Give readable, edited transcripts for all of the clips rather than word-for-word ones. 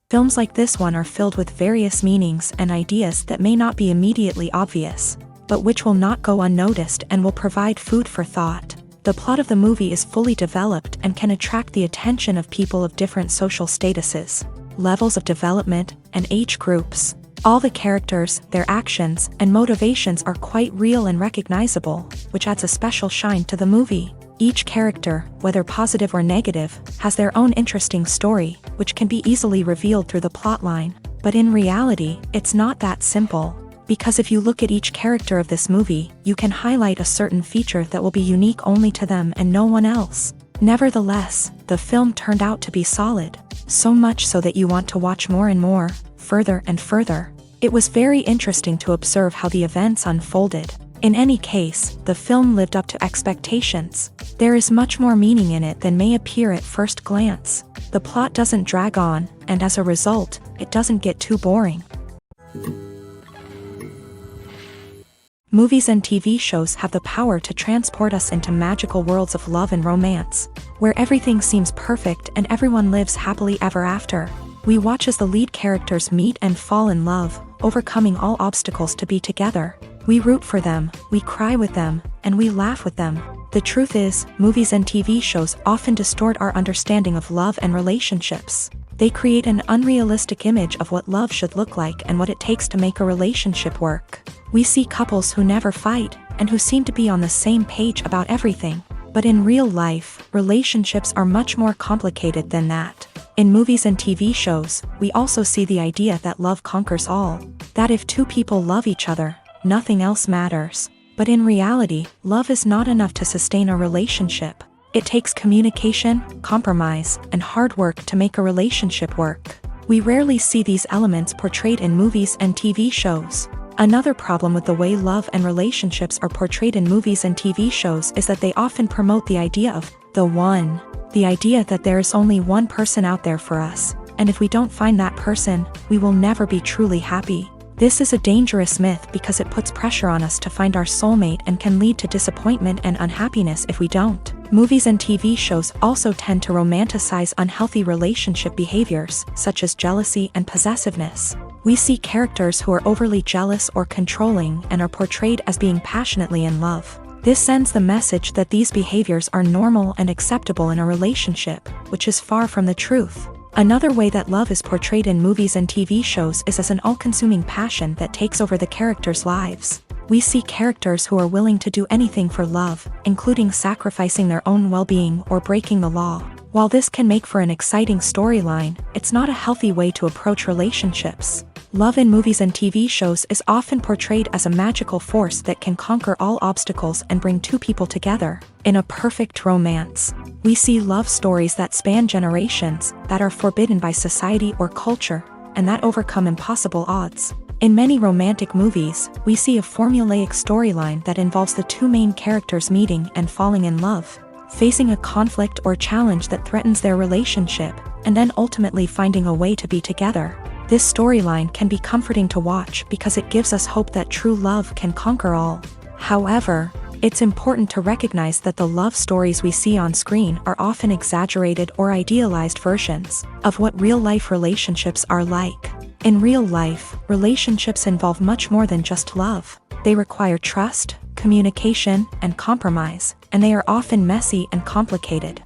Films like this one are filled with various meanings and ideas that may not be immediately obvious, but which will not go unnoticed and will provide food for thought. The plot of the movie is fully developed and can attract the attention of people of different social statuses, levels of development, and age groups. All the characters, their actions, and motivations are quite real and recognizable, which adds a special shine to the movie. Each character, whether positive or negative, has their own interesting story, which can be easily revealed through the plotline. But in reality, it's not that simple. Because if you look at each character of this movie, you can highlight a certain feature that will be unique only to them and no one else. Nevertheless, the film turned out to be solid. So much so that you want to watch more and more, further and further. It was very interesting to observe how the events unfolded. In any case, the film lived up to expectations. There is much more meaning in it than may appear at first glance. The plot doesn't drag on, and as a result, it doesn't get too boring. Movies and TV shows have the power to transport us into magical worlds of love and romance, where everything seems perfect and everyone lives happily ever after. We watch as the lead characters meet and fall in love, overcoming all obstacles to be together. We root for them, we cry with them, and we laugh with them. The truth is, movies and TV shows often distort our understanding of love and relationships. They create an unrealistic image of what love should look like and what it takes to make a relationship work. We see couples who never fight, and who seem to be on the same page about everything. But in real life, relationships are much more complicated than that. In movies and TV shows, we also see the idea that love conquers all. That if two people love each other, nothing else matters. But in reality, love is not enough to sustain a relationship. It takes communication, compromise, and hard work to make a relationship work. We rarely see these elements portrayed in movies and TV shows. Another problem with the way love and relationships are portrayed in movies and TV shows is that they often promote the idea of the one. The idea that there is only one person out there for us, and if we don't find that person, we will never be truly happy. This is a dangerous myth because it puts pressure on us to find our soulmate and can lead to disappointment and unhappiness if we don't. Movies and TV shows also tend to romanticize unhealthy relationship behaviors, such as jealousy and possessiveness. We see characters who are overly jealous or controlling and are portrayed as being passionately in love. This sends the message that these behaviors are normal and acceptable in a relationship, which is far from the truth. Another way that love is portrayed in movies and TV shows is as an all-consuming passion that takes over the characters' lives. We see characters who are willing to do anything for love, including sacrificing their own well-being or breaking the law. While this can make for an exciting storyline, it's not a healthy way to approach relationships. Love in movies and TV shows is often portrayed as a magical force that can conquer all obstacles and bring two people together in a perfect romance. We see love stories that span generations, that are forbidden by society or culture, and that overcome impossible odds. In many romantic movies, we see a formulaic storyline that involves the two main characters meeting and falling in love, facing a conflict or challenge that threatens their relationship, and then ultimately finding a way to be together. This storyline can be comforting to watch because it gives us hope that true love can conquer all. However, it's important to recognize that the love stories we see on screen are often exaggerated or idealized versions of what real-life relationships are like. In real life, relationships involve much more than just love. They require trust, communication, and compromise, and they are often messy and complicated.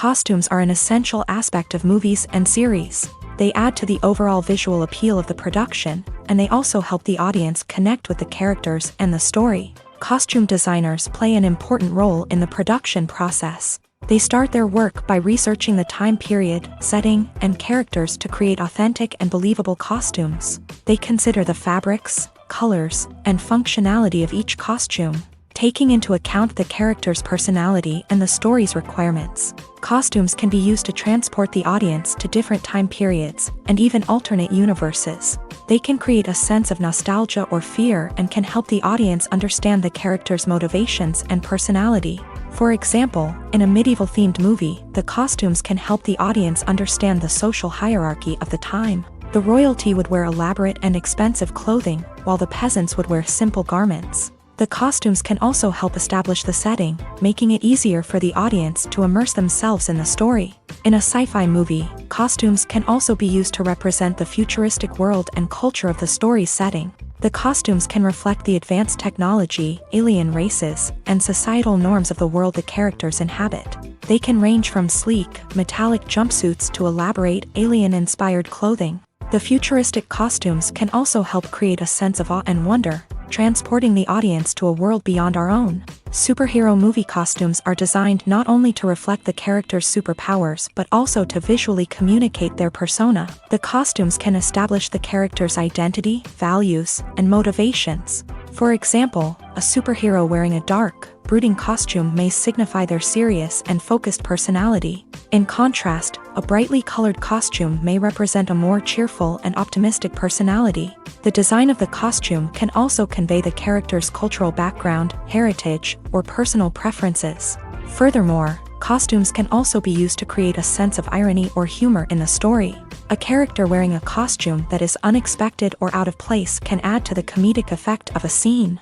Costumes are an essential aspect of movies and series. They add to the overall visual appeal of the production, and they also help the audience connect with the characters and the story. Costume designers play an important role in the production process. They start their work by researching the time period, setting, and characters to create authentic and believable costumes. They consider the fabrics, colors, and functionality of each costume, taking into account the character's personality and the story's requirements. Costumes can be used to transport the audience to different time periods and even alternate universes. They can create a sense of nostalgia or fear and can help the audience understand the character's motivations and personality. For example, in a medieval-themed movie, the costumes can help the audience understand the social hierarchy of the time. The royalty would wear elaborate and expensive clothing, while the peasants would wear simple garments. The costumes can also help establish the setting, making it easier for the audience to immerse themselves in the story. In a sci-fi movie, costumes can also be used to represent the futuristic world and culture of the story's setting. The costumes can reflect the advanced technology, alien races, and societal norms of the world the characters inhabit. They can range from sleek, metallic jumpsuits to elaborate, alien-inspired clothing. The futuristic costumes can also help create a sense of awe and wonder, transporting the audience to a world beyond our own. Superhero movie costumes are designed not only to reflect the character's superpowers but also to visually communicate their persona. The costumes can establish the character's identity, values, and motivations. For example, a superhero wearing a dark, brooding costume may signify their serious and focused personality. In contrast, a brightly colored costume may represent a more cheerful and optimistic personality. The design of the costume can also convey the character's cultural background, heritage, or personal preferences. Furthermore, costumes can also be used to create a sense of irony or humor in the story. A character wearing a costume that is unexpected or out of place can add to the comedic effect of a scene.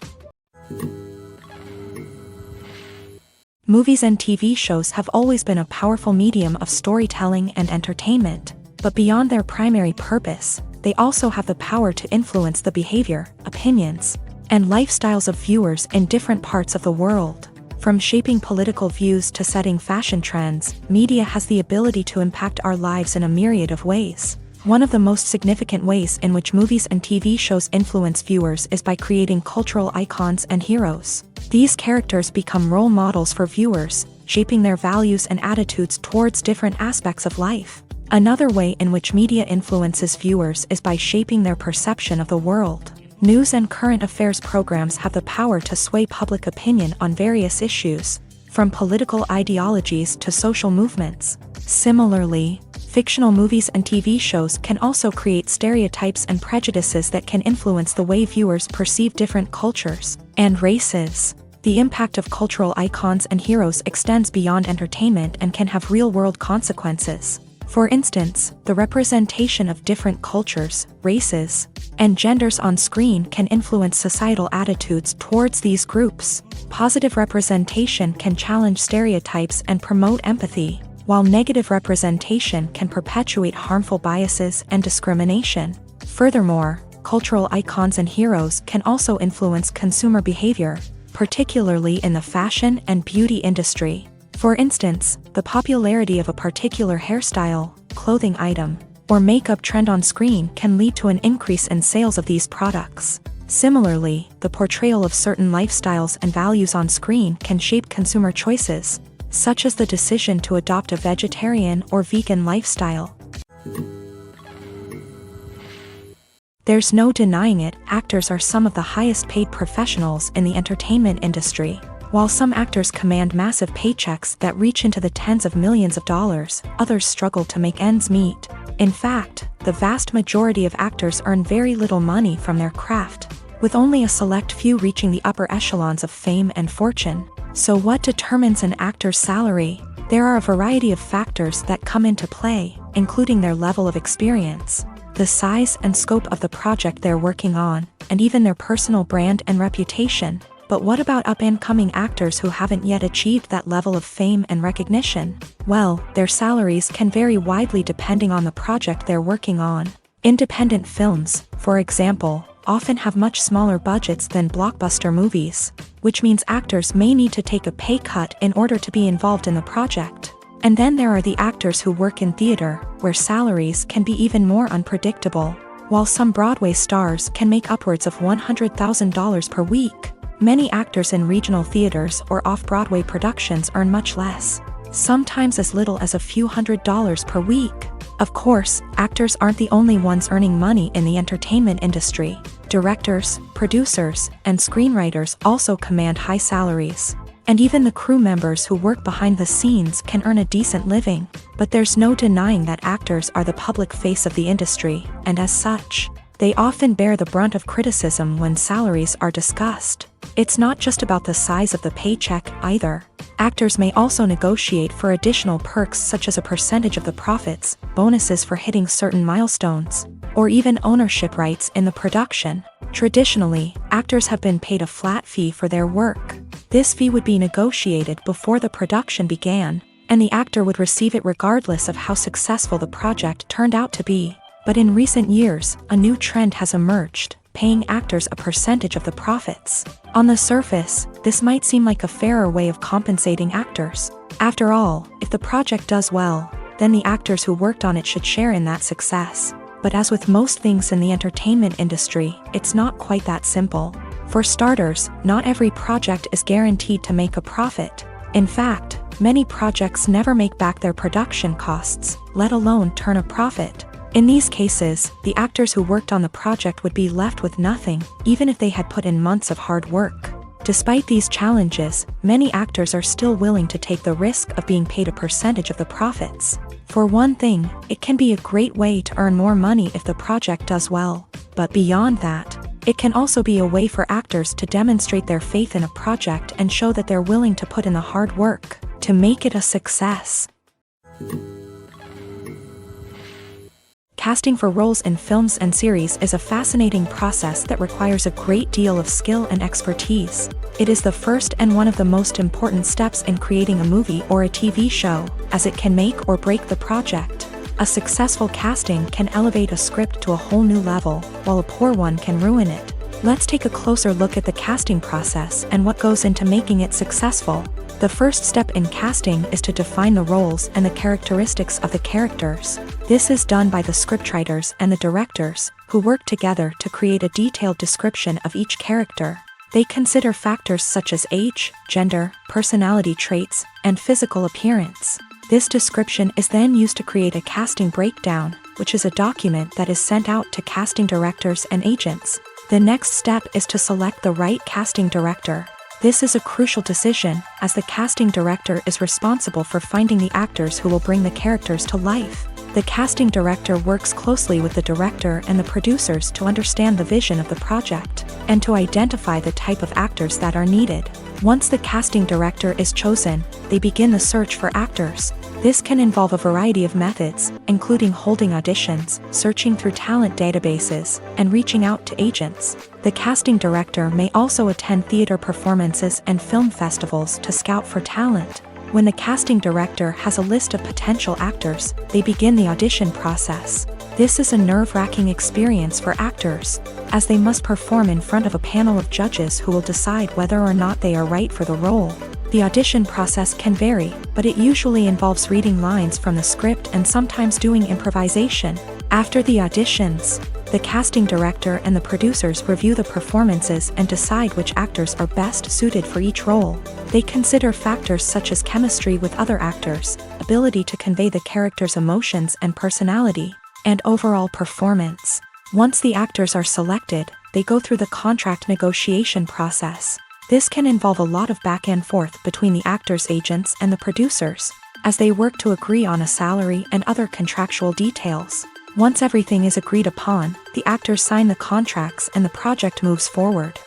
Movies and TV shows have always been a powerful medium of storytelling and entertainment, but beyond their primary purpose, they also have the power to influence the behavior, opinions, and lifestyles of viewers in different parts of the world. From shaping political views to setting fashion trends, media has the ability to impact our lives in a myriad of ways. One of the most significant ways in which movies and TV shows influence viewers is by creating cultural icons and heroes. These characters become role models for viewers, shaping their values and attitudes towards different aspects of life. Another way in which media influences viewers is by shaping their perception of the world. News and current affairs programs have the power to sway public opinion on various issues, from political ideologies to social movements. Similarly, fictional movies and TV shows can also create stereotypes and prejudices that can influence the way viewers perceive different cultures and races. The impact of cultural icons and heroes extends beyond entertainment and can have real-world consequences. For instance, the representation of different cultures, races, and genders on screen can influence societal attitudes towards these groups. Positive representation can challenge stereotypes and promote empathy, while negative representation can perpetuate harmful biases and discrimination. Furthermore, cultural icons and heroes can also influence consumer behavior, particularly in the fashion and beauty industry. For instance, the popularity of a particular hairstyle, clothing item, or makeup trend on screen can lead to an increase in sales of these products. Similarly, the portrayal of certain lifestyles and values on screen can shape consumer choices, such as the decision to adopt a vegetarian or vegan lifestyle. There's no denying it, actors are some of the highest paid professionals in the entertainment industry. While some actors command massive paychecks that reach into the tens of millions of dollars, others struggle to make ends meet. In fact, the vast majority of actors earn very little money from their craft, with only a select few reaching the upper echelons of fame and fortune. So what determines an actor's salary? There are a variety of factors that come into play, including their level of experience, the size and scope of the project they're working on, and even their personal brand and reputation. But what about up-and-coming actors who haven't yet achieved that level of fame and recognition? Well, their salaries can vary widely depending on the project they're working on. Independent films, for example, often have much smaller budgets than blockbuster movies, which means actors may need to take a pay cut in order to be involved in the project. And then there are the actors who work in theater, where salaries can be even more unpredictable. While some Broadway stars can make upwards of $100,000 per week, many actors in regional theaters or off-Broadway productions earn much less, sometimes as little as a few $100s per week. Of course, actors aren't the only ones earning money in the entertainment industry. Directors, producers, and screenwriters also command high salaries. And even the crew members who work behind the scenes can earn a decent living. But there's no denying that actors are the public face of the industry, and as such, they often bear the brunt of criticism when salaries are discussed. It's not just about the size of the paycheck, either. Actors may also negotiate for additional perks such as a percentage of the profits, bonuses for hitting certain milestones, or even ownership rights in the production. Traditionally, actors have been paid a flat fee for their work. This fee would be negotiated before the production began, and the actor would receive it regardless of how successful the project turned out to be. But in recent years, a new trend has emerged, paying actors a percentage of the profits. On the surface, this might seem like a fairer way of compensating actors. After all, if the project does well, then the actors who worked on it should share in that success. But as with most things in the entertainment industry, it's not quite that simple. For starters, not every project is guaranteed to make a profit. In fact, many projects never make back their production costs, let alone turn a profit. In these cases, the actors who worked on the project would be left with nothing, even if they had put in months of hard work. Despite these challenges, many actors are still willing to take the risk of being paid a percentage of the profits. For one thing, it can be a great way to earn more money if the project does well. But beyond that, it can also be a way for actors to demonstrate their faith in a project and show that they're willing to put in the hard work to make it a success. Casting for roles in films and series is a fascinating process that requires a great deal of skill and expertise. It is the first and one of the most important steps in creating a movie or a TV show, as it can make or break the project. A successful casting can elevate a script to a whole new level, while a poor one can ruin it. Let's take a closer look at the casting process and what goes into making it successful. The first step in casting is to define the roles and the characteristics of the characters. This is done by the scriptwriters and the directors, who work together to create a detailed description of each character. They consider factors such as age, gender, personality traits, and physical appearance. This description is then used to create a casting breakdown, which is a document that is sent out to casting directors and agents. The next step is to select the right casting director. This is a crucial decision, as the casting director is responsible for finding the actors who will bring the characters to life. The casting director works closely with the director and the producers to understand the vision of the project, and to identify the type of actors that are needed. Once the casting director is chosen, they begin the search for actors. This can involve a variety of methods, including holding auditions, searching through talent databases, and reaching out to agents. The casting director may also attend theater performances and film festivals to scout for talent. When the casting director has a list of potential actors, they begin the audition process. This is a nerve-wracking experience for actors, as they must perform in front of a panel of judges who will decide whether or not they are right for the role. The audition process can vary, but it usually involves reading lines from the script and sometimes doing improvisation. After the auditions, the casting director and the producers review the performances and decide which actors are best suited for each role. They consider factors such as chemistry with other actors, ability to convey the character's emotions and personality, and overall performance. Once the actors are selected, they go through the contract negotiation process. This can involve a lot of back and forth between the actors' agents and the producers, as they work to agree on a salary and other contractual details. Once everything is agreed upon, the actors sign the contracts and the project moves forward.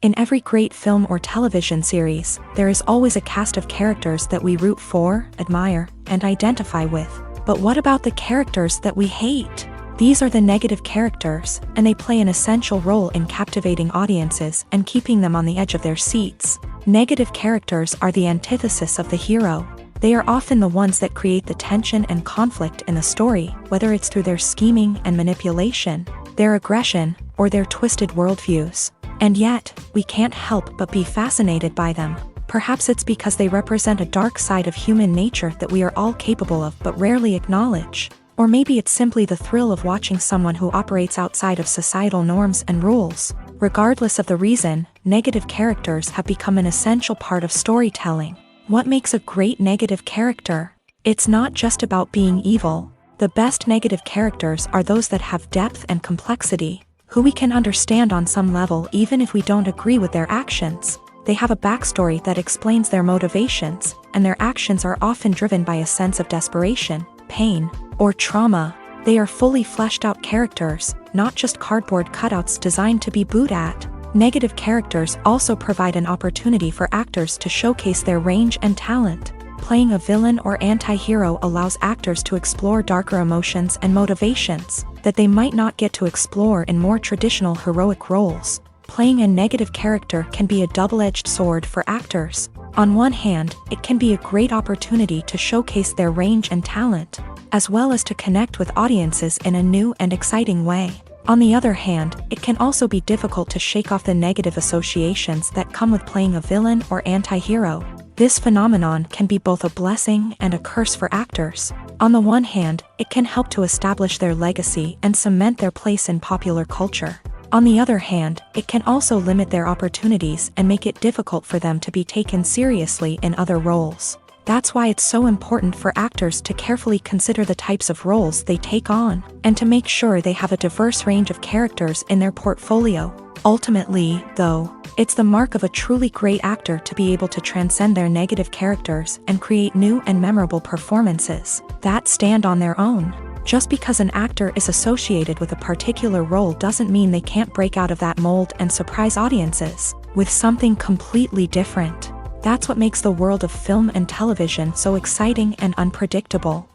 In every great film or television series, there is always a cast of characters that we root for, admire, and identify with. But what about the characters that we hate? These are the negative characters, and they play an essential role in captivating audiences and keeping them on the edge of their seats. Negative characters are the antithesis of the hero. They are often the ones that create the tension and conflict in the story, whether it's through their scheming and manipulation, their aggression, or their twisted worldviews. And yet, we can't help but be fascinated by them. Perhaps it's because they represent a dark side of human nature that we are all capable of but rarely acknowledge. Or maybe it's simply the thrill of watching someone who operates outside of societal norms and rules. Regardless of the reason, negative characters have become an essential part of storytelling. What makes a great negative character? It's not just about being evil. The best negative characters are those that have depth and complexity, who we can understand on some level even if we don't agree with their actions. They have a backstory that explains their motivations, and their actions are often driven by a sense of desperation, pain, or trauma. They are fully fleshed out characters, not just cardboard cutouts designed to be booed at. Negative characters also provide an opportunity for actors to showcase their range and talent. Playing a villain or anti-hero allows actors to explore darker emotions and motivations that they might not get to explore in more traditional heroic roles. Playing a negative character can be a double-edged sword for actors. On one hand, it can be a great opportunity to showcase their range and talent, as well as to connect with audiences in a new and exciting way. On the other hand, it can also be difficult to shake off the negative associations that come with playing a villain or anti-hero. This phenomenon can be both a blessing and a curse for actors. On the one hand, it can help to establish their legacy and cement their place in popular culture. On the other hand, it can also limit their opportunities and make it difficult for them to be taken seriously in other roles. That's why it's so important for actors to carefully consider the types of roles they take on, and to make sure they have a diverse range of characters in their portfolio. Ultimately, though, it's the mark of a truly great actor to be able to transcend their negative characters and create new and memorable performances that stand on their own. Just because an actor is associated with a particular role doesn't mean they can't break out of that mold and surprise audiences with something completely different. That's what makes the world of film and television so exciting and unpredictable.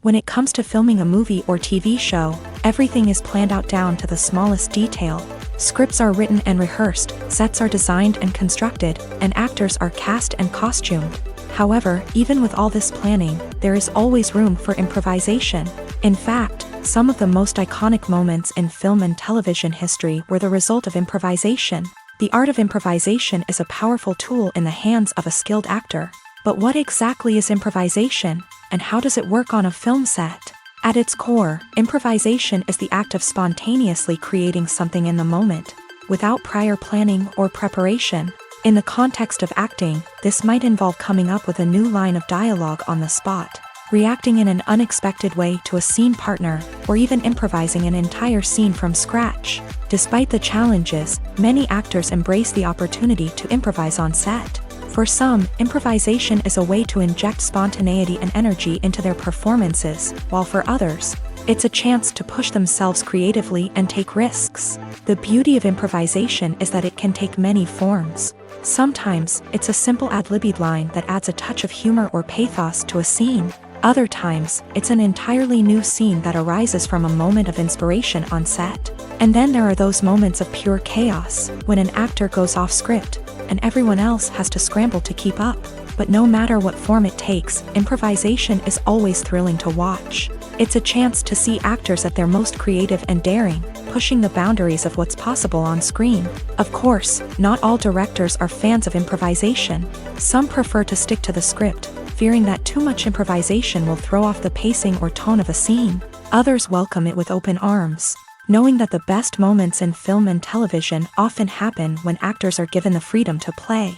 When it comes to filming a movie or TV show, everything is planned out down to the smallest detail. Scripts are written and rehearsed, sets are designed and constructed, and actors are cast and costumed. However, even with all this planning, there is always room for improvisation. In fact, some of the most iconic moments in film and television history were the result of improvisation. The art of improvisation is a powerful tool in the hands of a skilled actor. But what exactly is improvisation, and how does it work on a film set? At its core, improvisation is the act of spontaneously creating something in the moment, without prior planning or preparation. In the context of acting, this might involve coming up with a new line of dialogue on the spot, reacting in an unexpected way to a scene partner, or even improvising an entire scene from scratch. Despite the challenges, many actors embrace the opportunity to improvise on set. For some, improvisation is a way to inject spontaneity and energy into their performances, while for others, it's a chance to push themselves creatively and take risks. The beauty of improvisation is that it can take many forms. Sometimes, it's a simple ad-libbed line that adds a touch of humor or pathos to a scene. Other times, it's an entirely new scene that arises from a moment of inspiration on set. And then there are those moments of pure chaos, when an actor goes off script, and everyone else has to scramble to keep up. But no matter what form it takes, improvisation is always thrilling to watch. It's a chance to see actors at their most creative and daring, pushing the boundaries of what's possible on screen. Of course, not all directors are fans of improvisation. Some prefer to stick to the script, fearing that too much improvisation will throw off the pacing or tone of a scene. Others welcome it with open arms, knowing that the best moments in film and television often happen when actors are given the freedom to play.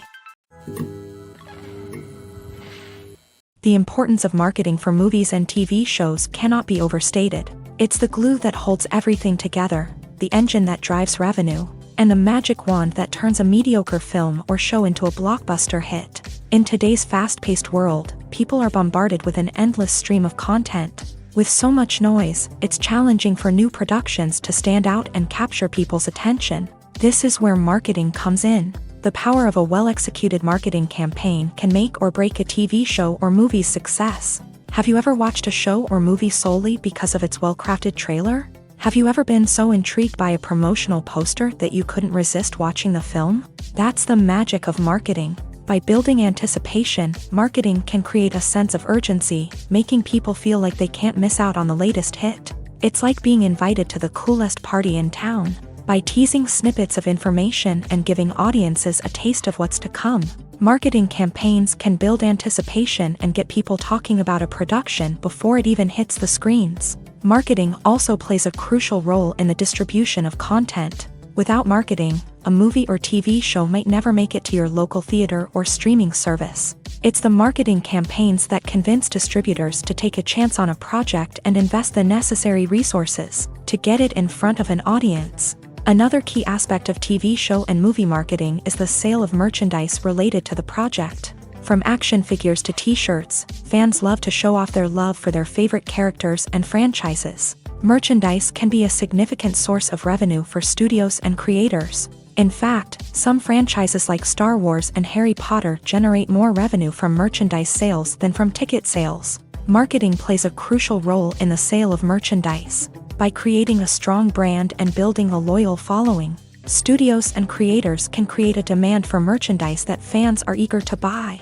The importance of marketing for movies and TV shows cannot be overstated. It's the glue that holds everything together, the engine that drives revenue, and the magic wand that turns a mediocre film or show into a blockbuster hit. In today's fast-paced world, people are bombarded with an endless stream of content. With so much noise, it's challenging for new productions to stand out and capture people's attention. This is where marketing comes in. The power of a well-executed marketing campaign can make or break a TV show or movie's success. Have you ever watched a show or movie solely because of its well-crafted trailer? Have you ever been so intrigued by a promotional poster that you couldn't resist watching the film? That's the magic of marketing. By building anticipation, marketing can create a sense of urgency, making people feel like they can't miss out on the latest hit. It's like being invited to the coolest party in town. by teasing snippets of information and giving audiences a taste of what's to come. Marketing campaigns can build anticipation and get people talking about a production before it even hits the screens. Marketing also plays a crucial role in the distribution of content. Without marketing, a movie or TV show might never make it to your local theater or streaming service. It's the marketing campaigns that convince distributors to take a chance on a project and invest the necessary resources to get it in front of an audience. Another key aspect of TV show and movie marketing is the sale of merchandise related to the project. From action figures to t-shirts, fans love to show off their love for their favorite characters and franchises. Merchandise can be a significant source of revenue for studios and creators. In fact, some franchises like Star Wars and Harry Potter generate more revenue from merchandise sales than from ticket sales. Marketing plays a crucial role in the sale of merchandise. By creating a strong brand and building a loyal following, studios and creators can create a demand for merchandise that fans are eager to buy.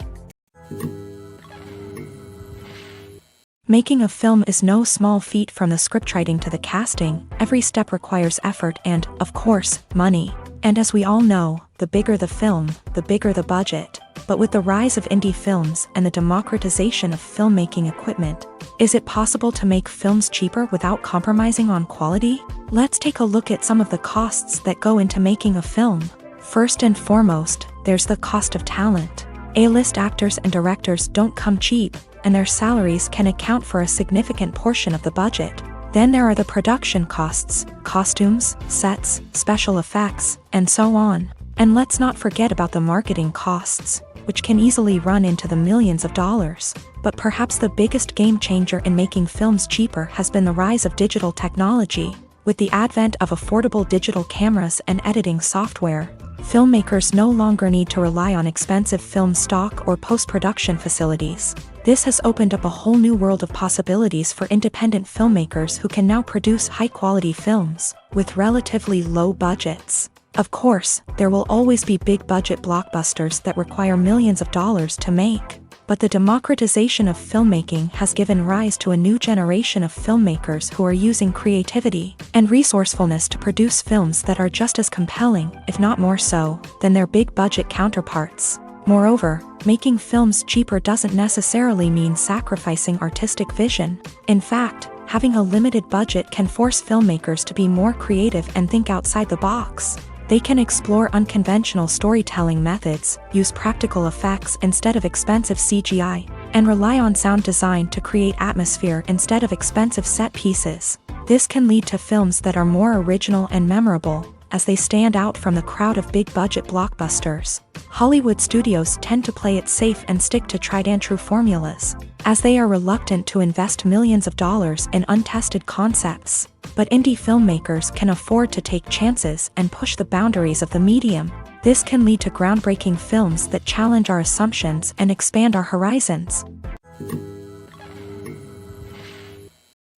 Making a film is no small feat. From the scriptwriting to the casting, every step requires effort and, of course, money. And as we all know, the bigger the film, the bigger the budget. But with the rise of indie films and the democratization of filmmaking equipment, is it possible to make films cheaper without compromising on quality? Let's take a look at some of the costs that go into making a film. First and foremost, there's the cost of talent. A-list actors and directors don't come cheap, and their salaries can account for a significant portion of the budget. Then there are the production costs, costumes, sets, special effects, and so on. And let's not forget about the marketing costs, which can easily run into the millions of dollars. But perhaps the biggest game changer in making films cheaper has been the rise of digital technology. With the advent of affordable digital cameras and editing software, filmmakers no longer need to rely on expensive film stock or post-production facilities. This has opened up a whole new world of possibilities for independent filmmakers who can now produce high-quality films with relatively low budgets. Of course, there will always be big-budget blockbusters that require millions of dollars to make. But the democratization of filmmaking has given rise to a new generation of filmmakers who are using creativity and resourcefulness to produce films that are just as compelling, if not more so, than their big-budget counterparts. Moreover, making films cheaper doesn't necessarily mean sacrificing artistic vision. In fact, having a limited budget can force filmmakers to be more creative and think outside the box. They can explore unconventional storytelling methods, use practical effects instead of expensive CGI, and rely on sound design to create atmosphere instead of expensive set pieces. This can lead to films that are more original and memorable, as they stand out from the crowd of big-budget blockbusters. Hollywood studios tend to play it safe and stick to tried-and-true formulas, as they are reluctant to invest millions of dollars in untested concepts. But indie filmmakers can afford to take chances and push the boundaries of the medium. This can lead to groundbreaking films that challenge our assumptions and expand our horizons.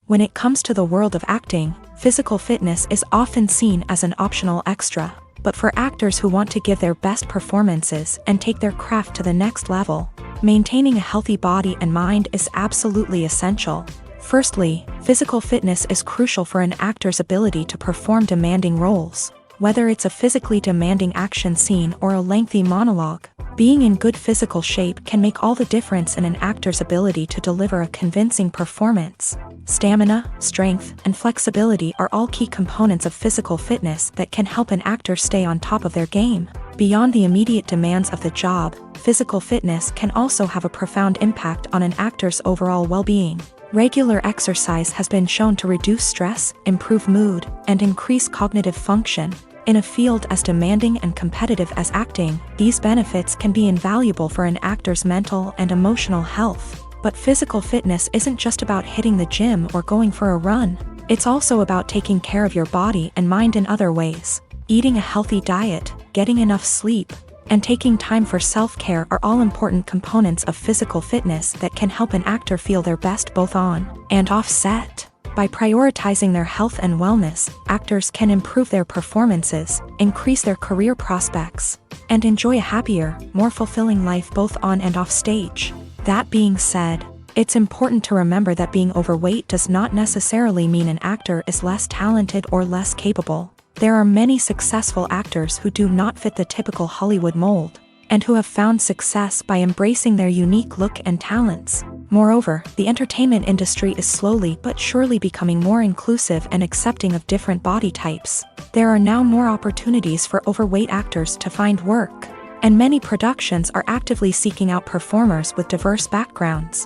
When it comes to the world of acting, physical fitness is often seen as an optional extra. But for actors who want to give their best performances and take their craft to the next level, maintaining a healthy body and mind is absolutely essential. Firstly, physical fitness is crucial for an actor's ability to perform demanding roles. Whether it's a physically demanding action scene or a lengthy monologue, being in good physical shape can make all the difference in an actor's ability to deliver a convincing performance. Stamina, strength, and flexibility are all key components of physical fitness that can help an actor stay on top of their game. Beyond the immediate demands of the job, physical fitness can also have a profound impact on an actor's overall well-being. Regular exercise has been shown to reduce stress, improve mood, and increase cognitive function. In a field as demanding and competitive as acting, these benefits can be invaluable for an actor's mental and emotional health. But physical fitness isn't just about hitting the gym or going for a run. It's also about taking care of your body and mind in other ways. Eating a healthy diet, getting enough sleep, and taking time for self-care are all important components of physical fitness that can help an actor feel their best both on and off set. By prioritizing their health and wellness, actors can improve their performances, increase their career prospects, and enjoy a happier, more fulfilling life both on and off stage. That being said, it's important to remember that being overweight does not necessarily mean an actor is less talented or less capable. There are many successful actors who do not fit the typical Hollywood mold, and who have found success by embracing their unique look and talents. Moreover, the entertainment industry is slowly but surely becoming more inclusive and accepting of different body types. There are now more opportunities for overweight actors to find work, and many productions are actively seeking out performers with diverse backgrounds.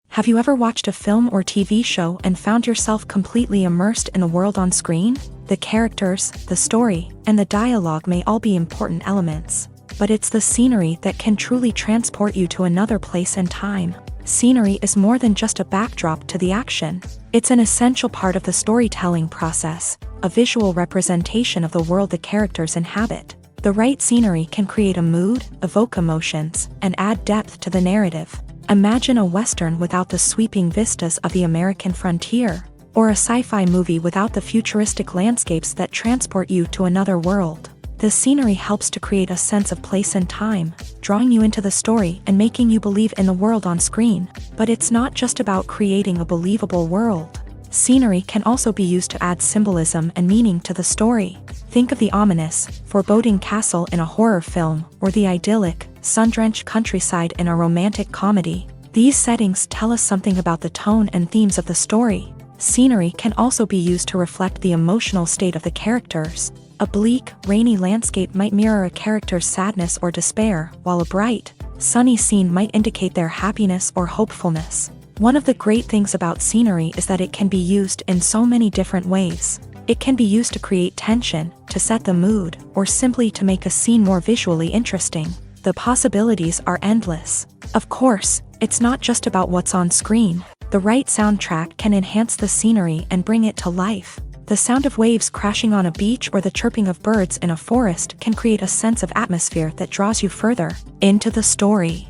Have you ever watched a film or TV show and found yourself completely immersed in the world on screen? The characters, the story, and the dialogue may all be important elements, but it's the scenery that can truly transport you to another place and time. Scenery is more than just a backdrop to the action. It's an essential part of the storytelling process, a visual representation of the world the characters inhabit. The right scenery can create a mood, evoke emotions, and add depth to the narrative. Imagine a Western without the sweeping vistas of the American frontier, or a sci-fi movie without the futuristic landscapes that transport you to another world. The scenery helps to create a sense of place and time, drawing you into the story and making you believe in the world on screen. But it's not just about creating a believable world. Scenery can also be used to add symbolism and meaning to the story. Think of the ominous, foreboding castle in a horror film, or the idyllic, sun-drenched countryside in a romantic comedy. These settings tell us something about the tone and themes of the story. Scenery can also be used to reflect the emotional state of the characters. A bleak, rainy landscape might mirror a character's sadness or despair, while a bright, sunny scene might indicate their happiness or hopefulness. One of the great things about scenery is that it can be used in so many different ways. It can be used to create tension, to set the mood, or simply to make a scene more visually interesting. The possibilities are endless. Of course, it's not just about what's on screen. The right soundtrack can enhance the scenery and bring it to life. The sound of waves crashing on a beach or the chirping of birds in a forest can create a sense of atmosphere that draws you further into the story.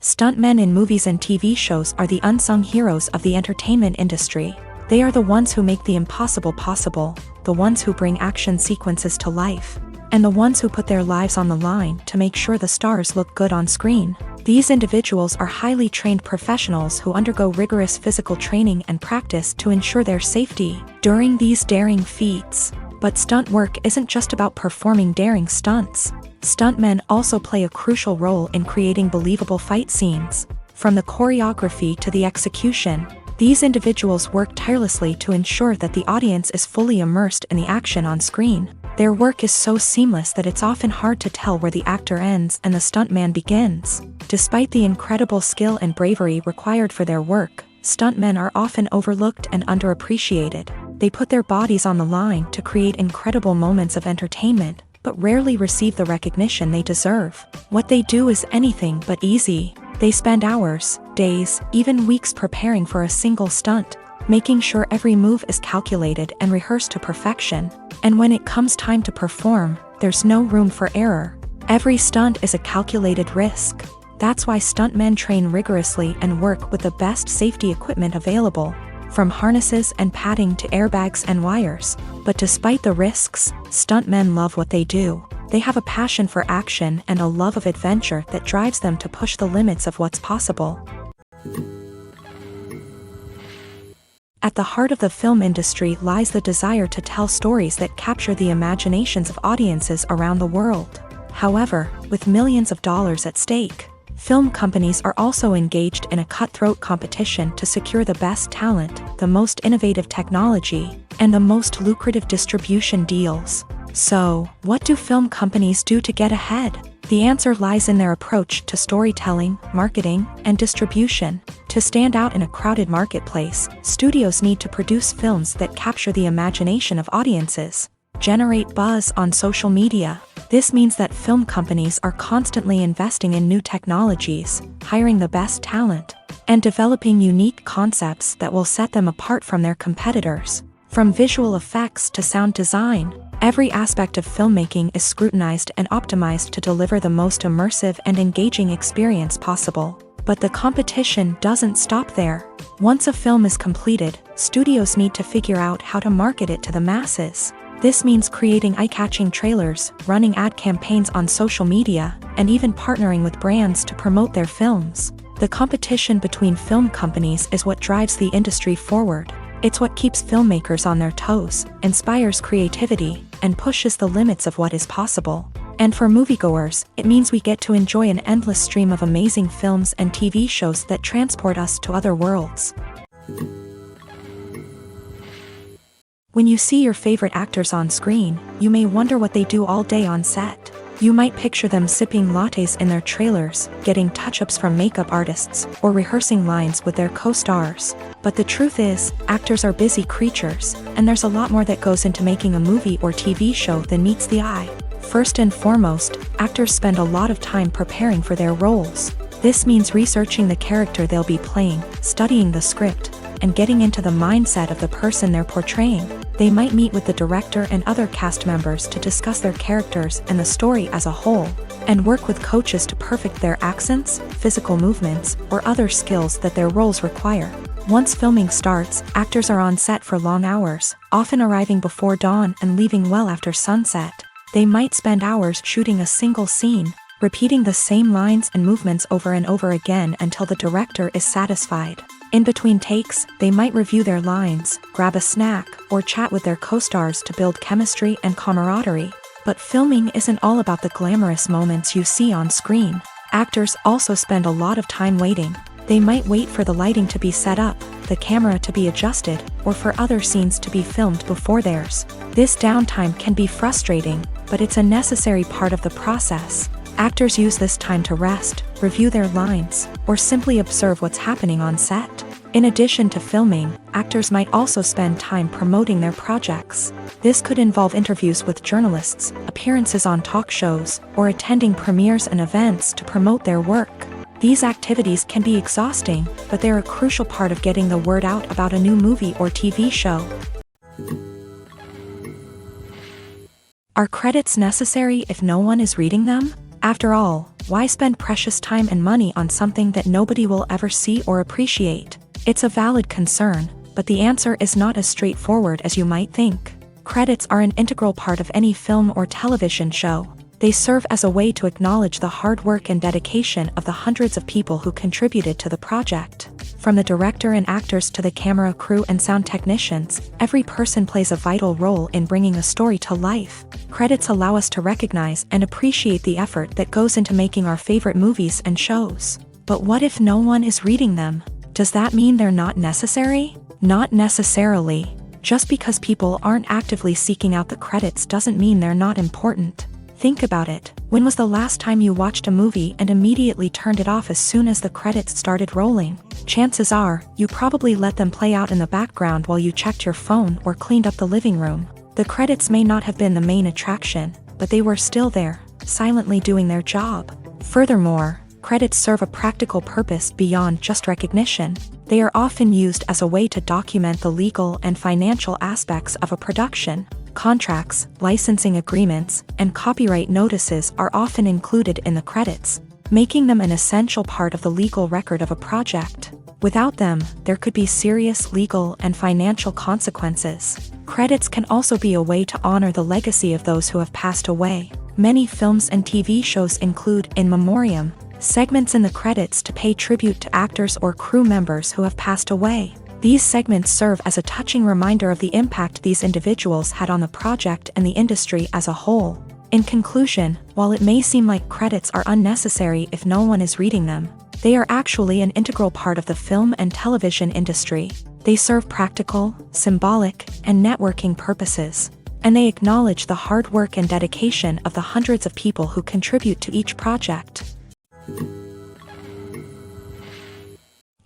Stuntmen in movies and TV shows are the unsung heroes of the entertainment industry. They are the ones who make the impossible possible, the ones who bring action sequences to life, and the ones who put their lives on the line to make sure the stars look good on screen. These individuals are highly trained professionals who undergo rigorous physical training and practice to ensure their safety during these daring feats. But stunt work isn't just about performing daring stunts. Stuntmen also play a crucial role in creating believable fight scenes. From the choreography to the execution, these individuals work tirelessly to ensure that the audience is fully immersed in the action on screen. Their work is so seamless that it's often hard to tell where the actor ends and the stuntman begins. Despite the incredible skill and bravery required for their work, stuntmen are often overlooked and underappreciated. They put their bodies on the line to create incredible moments of entertainment, but rarely receive the recognition they deserve. What they do is anything but easy. They spend hours, days, even weeks preparing for a single stunt, making sure every move is calculated and rehearsed to perfection. And when it comes time to perform, there's no room for error. Every stunt is a calculated risk. That's why stuntmen train rigorously and work with the best safety equipment available, from harnesses and padding to airbags and wires. But despite the risks, stuntmen love what they do. They have a passion for action and a love of adventure that drives them to push the limits of what's possible. At the heart of the film industry lies the desire to tell stories that capture the imaginations of audiences around the world. However, with millions of dollars at stake, film companies are also engaged in a cutthroat competition to secure the best talent, the most innovative technology, and the most lucrative distribution deals. So, what do film companies do to get ahead? The answer lies in their approach to storytelling, marketing, and distribution. To stand out in a crowded marketplace, studios need to produce films that capture the imagination of audiences, generate buzz on social media. This means that film companies are constantly investing in new technologies, hiring the best talent, and developing unique concepts that will set them apart from their competitors. From visual effects to sound design, every aspect of filmmaking is scrutinized and optimized to deliver the most immersive and engaging experience possible. But the competition doesn't stop there. Once a film is completed, studios need to figure out how to market it to the masses. This means creating eye-catching trailers, running ad campaigns on social media, and even partnering with brands to promote their films. The competition between film companies is what drives the industry forward. It's what keeps filmmakers on their toes, inspires creativity, and pushes the limits of what is possible. And for moviegoers, it means we get to enjoy an endless stream of amazing films and TV shows that transport us to other worlds. When you see your favorite actors on screen, you may wonder what they do all day on set. You might picture them sipping lattes in their trailers, getting touch-ups from makeup artists, or rehearsing lines with their co-stars. But the truth is, actors are busy creatures, and there's a lot more that goes into making a movie or TV show than meets the eye. First and foremost, actors spend a lot of time preparing for their roles. This means researching the character they'll be playing, studying the script, and getting into the mindset of the person they're portraying. They might meet with the director and other cast members to discuss their characters and the story as a whole, and work with coaches to perfect their accents, physical movements, or other skills that their roles require. Once filming starts, actors are on set for long hours, often arriving before dawn and leaving well after sunset. They might spend hours shooting a single scene, repeating the same lines and movements over and over again until the director is satisfied. In between takes, they might review their lines, grab a snack, or chat with their co-stars to build chemistry and camaraderie. But filming isn't all about the glamorous moments you see on screen. Actors also spend a lot of time waiting. They might wait for the lighting to be set up, the camera to be adjusted, or for other scenes to be filmed before theirs. This downtime can be frustrating, but it's a necessary part of the process. Actors use this time to rest, review their lines, or simply observe what's happening on set. In addition to filming, actors might also spend time promoting their projects. This could involve interviews with journalists, appearances on talk shows, or attending premieres and events to promote their work. These activities can be exhausting, but they're a crucial part of getting the word out about a new movie or TV show. Are credits necessary if no one is reading them? After all, why spend precious time and money on something that nobody will ever see or appreciate? It's a valid concern, but the answer is not as straightforward as you might think. Credits are an integral part of any film or television show. They serve as a way to acknowledge the hard work and dedication of the hundreds of people who contributed to the project. From the director and actors to the camera crew and sound technicians, every person plays a vital role in bringing a story to life. Credits allow us to recognize and appreciate the effort that goes into making our favorite movies and shows. But what if no one is reading them? Does that mean they're not necessary? Not necessarily. Just because people aren't actively seeking out the credits doesn't mean they're not important. Think about it. When was the last time you watched a movie and immediately turned it off as soon as the credits started rolling? Chances are, you probably let them play out in the background while you checked your phone or cleaned up the living room. The credits may not have been the main attraction, but they were still there, silently doing their job. Furthermore, credits serve a practical purpose beyond just recognition. They are often used as a way to document the legal and financial aspects of a production. Contracts, licensing agreements, and copyright notices are often included in the credits, making them an essential part of the legal record of a project. Without them, there could be serious legal and financial consequences. Credits can also be a way to honor the legacy of those who have passed away. Many films and TV shows include in memoriam segments in the credits to pay tribute to actors or crew members who have passed away. These segments serve as a touching reminder of the impact these individuals had on the project and the industry as a whole. In conclusion, while it may seem like credits are unnecessary if no one is reading them, they are actually an integral part of the film and television industry. They serve practical, symbolic, and networking purposes, and they acknowledge the hard work and dedication of the hundreds of people who contribute to each project.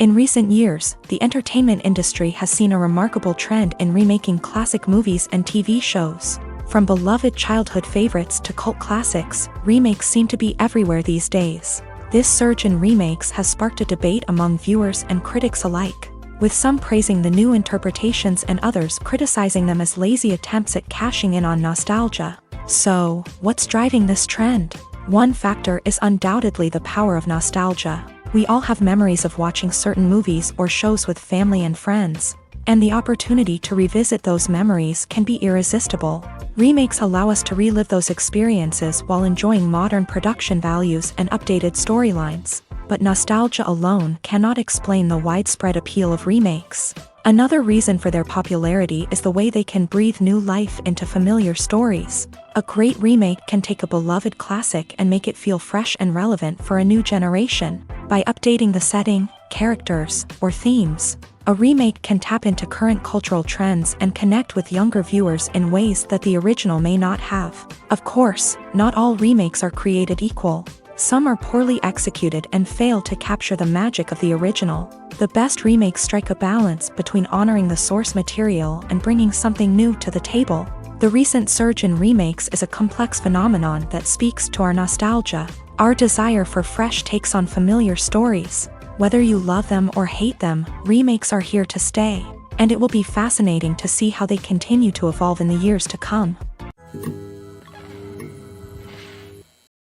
In recent years, the entertainment industry has seen a remarkable trend in remaking classic movies and TV shows. From beloved childhood favorites to cult classics, remakes seem to be everywhere these days. This surge in remakes has sparked a debate among viewers and critics alike, with some praising the new interpretations and others criticizing them as lazy attempts at cashing in on nostalgia. So, what's driving this trend? One factor is undoubtedly the power of nostalgia. We all have memories of watching certain movies or shows with family and friends, and the opportunity to revisit those memories can be irresistible. Remakes allow us to relive those experiences while enjoying modern production values and updated storylines. but nostalgia alone cannot explain the widespread appeal of remakes. Another reason for their popularity is the way they can breathe new life into familiar stories. A great remake can take a beloved classic and make it feel fresh and relevant for a new generation. By updating the setting, characters, or themes, a remake can tap into current cultural trends and connect with younger viewers in ways that the original may not have. Of course, not all remakes are created equal. Some are poorly executed and fail to capture the magic of the original. The best remakes strike a balance between honoring the source material and bringing something new to the table. The recent surge in remakes is a complex phenomenon that speaks to our nostalgia, our desire for fresh takes on familiar stories. Whether you love them or hate them, remakes are here to stay, and it will be fascinating to see how they continue to evolve in the years to come.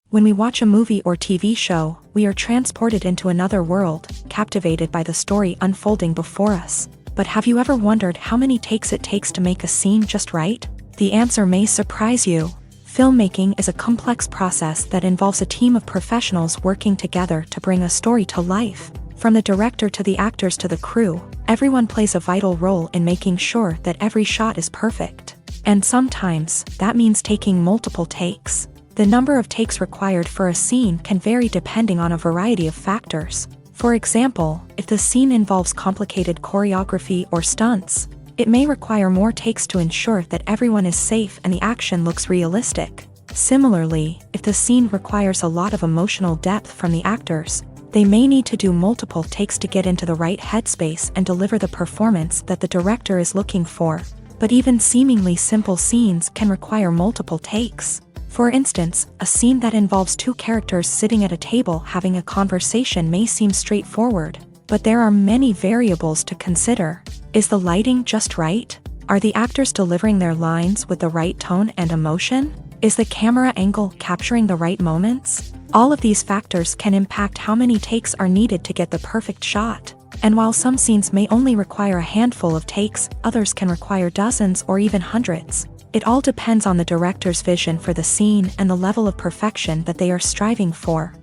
When we watch a movie or TV show, we are transported into another world, captivated by the story unfolding before us. But have you ever wondered how many takes it takes to make a scene just right? The answer may surprise you. Filmmaking is a complex process that involves a team of professionals working together to bring a story to life. From the director to the actors to the crew, everyone plays a vital role in making sure that every shot is perfect. And sometimes, that means taking multiple takes. The number of takes required for a scene can vary depending on a variety of factors. For example, if the scene involves complicated choreography or stunts, it may require more takes to ensure that everyone is safe and the action looks realistic. Similarly, if the scene requires a lot of emotional depth from the actors, they may need to do multiple takes to get into the right headspace and deliver the performance that the director is looking for. But even seemingly simple scenes can require multiple takes. For instance, a scene that involves two characters sitting at a table having a conversation may seem straightforward, but there are many variables to consider. Is the lighting just right? Are the actors delivering their lines with the right tone and emotion? Is the camera angle capturing the right moments? All of these factors can impact how many takes are needed to get the perfect shot. And while some scenes may only require a handful of takes, others can require dozens or even hundreds. It all depends on the director's vision for the scene and the level of perfection that they are striving for.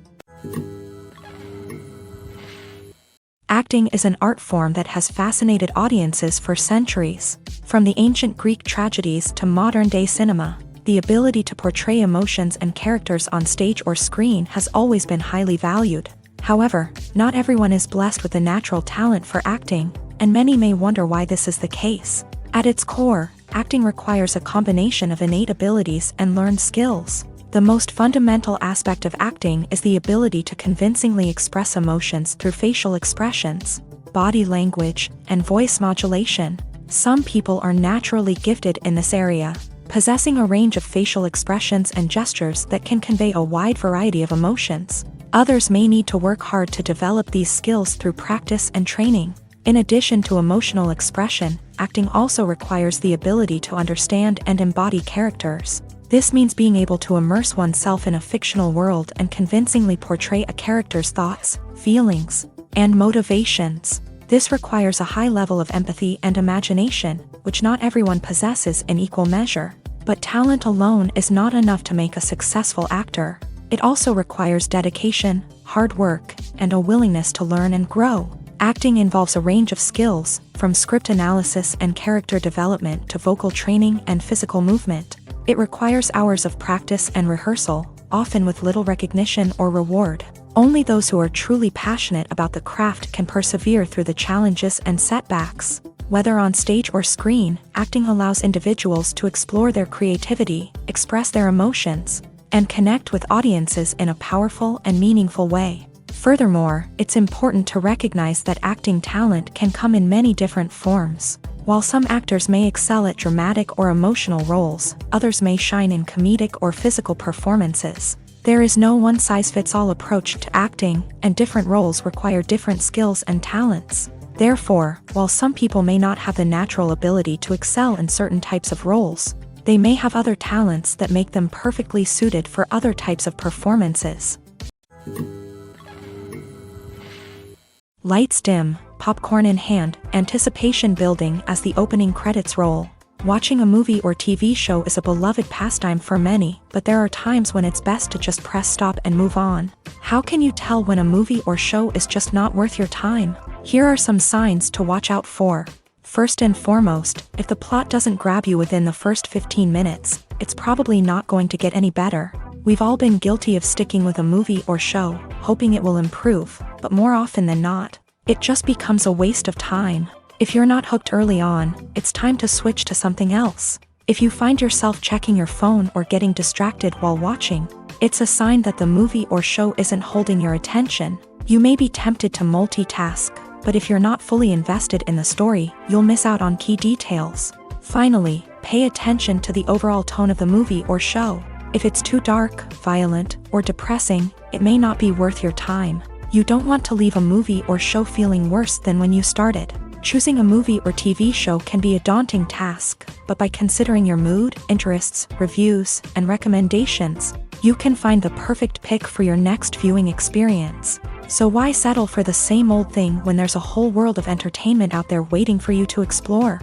Acting is an art form that has fascinated audiences for centuries. From the ancient Greek tragedies to modern-day cinema, the ability to portray emotions and characters on stage or screen has always been highly valued. However, not everyone is blessed with a natural talent for acting, and many may wonder why this is the case. At its core, acting requires a combination of innate abilities and learned skills. The most fundamental aspect of acting is the ability to convincingly express emotions through facial expressions, body language, and voice modulation. Some people are naturally gifted in this area, possessing a range of facial expressions and gestures that can convey a wide variety of emotions. Others may need to work hard to develop these skills through practice and training. In addition to emotional expression, acting also requires the ability to understand and embody characters. This means being able to immerse oneself in a fictional world and convincingly portray a character's thoughts, feelings, and motivations. This requires a high level of empathy and imagination, which not everyone possesses in equal measure. But talent alone is not enough to make a successful actor. It also requires dedication, hard work, and a willingness to learn and grow. Acting involves a range of skills, from script analysis and character development to vocal training and physical movement. It requires hours of practice and rehearsal, often with little recognition or reward. Only those who are truly passionate about the craft can persevere through the challenges and setbacks. Whether on stage or screen, acting allows individuals to explore their creativity, express their emotions, and connect with audiences in a powerful and meaningful way. Furthermore, it's important to recognize that acting talent can come in many different forms. While some actors may excel at dramatic or emotional roles, others may shine in comedic or physical performances. There is no one-size-fits-all approach to acting, and different roles require different skills and talents. Therefore, while some people may not have the natural ability to excel in certain types of roles, they may have other talents that make them perfectly suited for other types of performances. Lights dim, popcorn in hand, anticipation building as the opening credits roll. Watching a movie or TV show is a beloved pastime for many, but there are times when it's best to just press stop and move on. How can you tell when a movie or show is just not worth your time? Here are some signs to watch out for. First and foremost, if the plot doesn't grab you within the first 15 minutes, it's probably not going to get any better. We've all been guilty of sticking with a movie or show, hoping it will improve, but more often than not, it just becomes a waste of time. If you're not hooked early on, it's time to switch to something else. If you find yourself checking your phone or getting distracted while watching, it's a sign that the movie or show isn't holding your attention. You may be tempted to multitask, but if you're not fully invested in the story, you'll miss out on key details. Finally, pay attention to the overall tone of the movie or show. If it's too dark, violent, or depressing, it may not be worth your time. You don't want to leave a movie or show feeling worse than when you started. Choosing a movie or TV show can be a daunting task, but by considering your mood, interests, reviews, and recommendations, you can find the perfect pick for your next viewing experience. So why settle for the same old thing when there's a whole world of entertainment out there waiting for you to explore?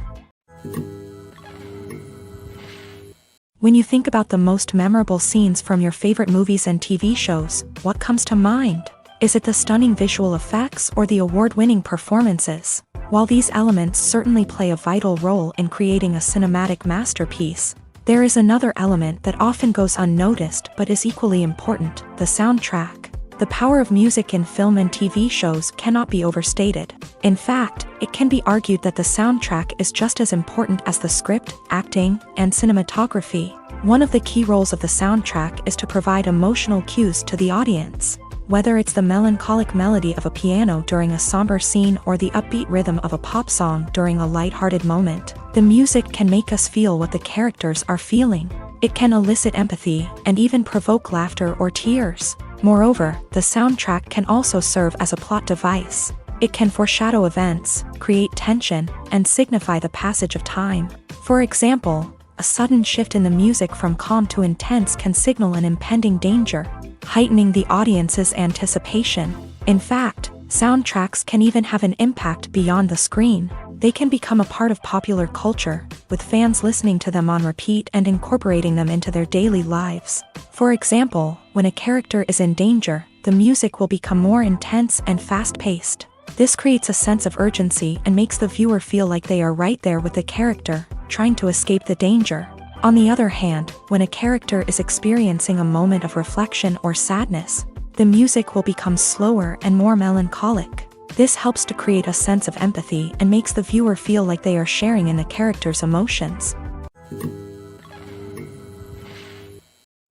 When you think about the most memorable scenes from your favorite movies and TV shows, what comes to mind? Is it the stunning visual effects or the award-winning performances? While these elements certainly play a vital role in creating a cinematic masterpiece, there is another element that often goes unnoticed but is equally important: the soundtrack. The power of music in film and TV shows cannot be overstated. In fact, it can be argued that the soundtrack is just as important as the script, acting, and cinematography. One of the key roles of the soundtrack is to provide emotional cues to the audience. Whether it's the melancholic melody of a piano during a somber scene or the upbeat rhythm of a pop song during a lighthearted moment, the music can make us feel what the characters are feeling. It can elicit empathy and even provoke laughter or tears. Moreover, the soundtrack can also serve as a plot device. It can foreshadow events, create tension, and signify the passage of time. For example, a sudden shift in the music from calm to intense can signal an impending danger, heightening the audience's anticipation. In fact, soundtracks can even have an impact beyond the screen. They can become a part of popular culture, with fans listening to them on repeat and incorporating them into their daily lives. For example, when a character is in danger, the music will become more intense and fast-paced. This creates a sense of urgency and makes the viewer feel like they are right there with the character, trying to escape the danger. On the other hand, when a character is experiencing a moment of reflection or sadness, the music will become slower and more melancholic. This helps to create a sense of empathy and makes the viewer feel like they are sharing in the character's emotions.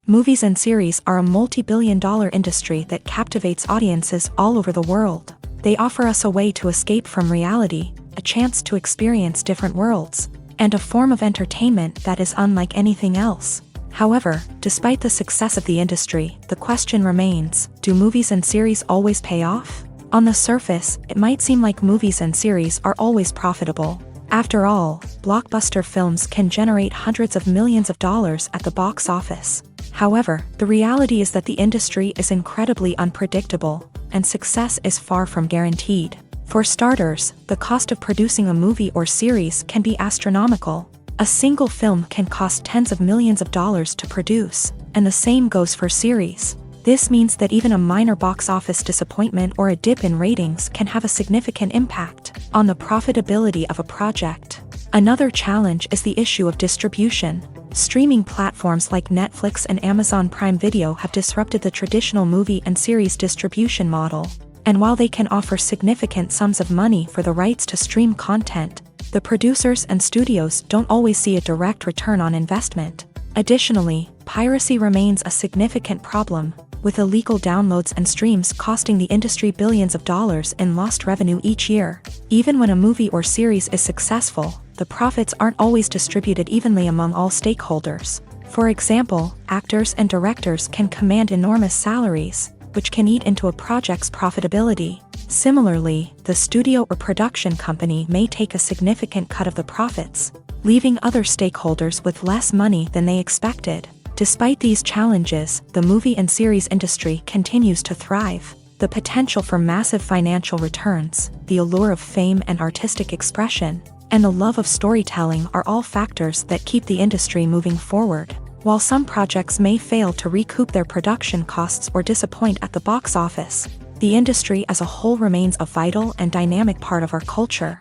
Movies and series are a multi-billion-dollar industry that captivates audiences all over the world. They offer us a way to escape from reality, a chance to experience different worlds, and a form of entertainment that is unlike anything else. However, despite the success of the industry, the question remains: do movies and series always pay off? On the surface, it might seem like movies and series are always profitable. After all, blockbuster films can generate hundreds of millions of dollars at the box office. However, the reality is that the industry is incredibly unpredictable, and success is far from guaranteed. For starters, the cost of producing a movie or series can be astronomical. A single film can cost tens of millions of dollars to produce, and the same goes for series. This means that even a minor box office disappointment or a dip in ratings can have a significant impact on the profitability of a project. Another challenge is the issue of distribution. Streaming platforms like Netflix and Amazon Prime Video have disrupted the traditional movie and series distribution model. And while they can offer significant sums of money for the rights to stream content, the producers and studios don't always see a direct return on investment. Additionally, piracy remains a significant problem, with illegal downloads and streams costing the industry billions of dollars in lost revenue each year. Even when a movie or series is successful, the profits aren't always distributed evenly among all stakeholders. For example, actors and directors can command enormous salaries, which can eat into a project's profitability. Similarly, the studio or production company may take a significant cut of the profits, leaving other stakeholders with less money than they expected. Despite these challenges, the movie and series industry continues to thrive. The potential for massive financial returns, the allure of fame and artistic expression, and the love of storytelling are all factors that keep the industry moving forward. While some projects may fail to recoup their production costs or disappoint at the box office, the industry as a whole remains a vital and dynamic part of our culture.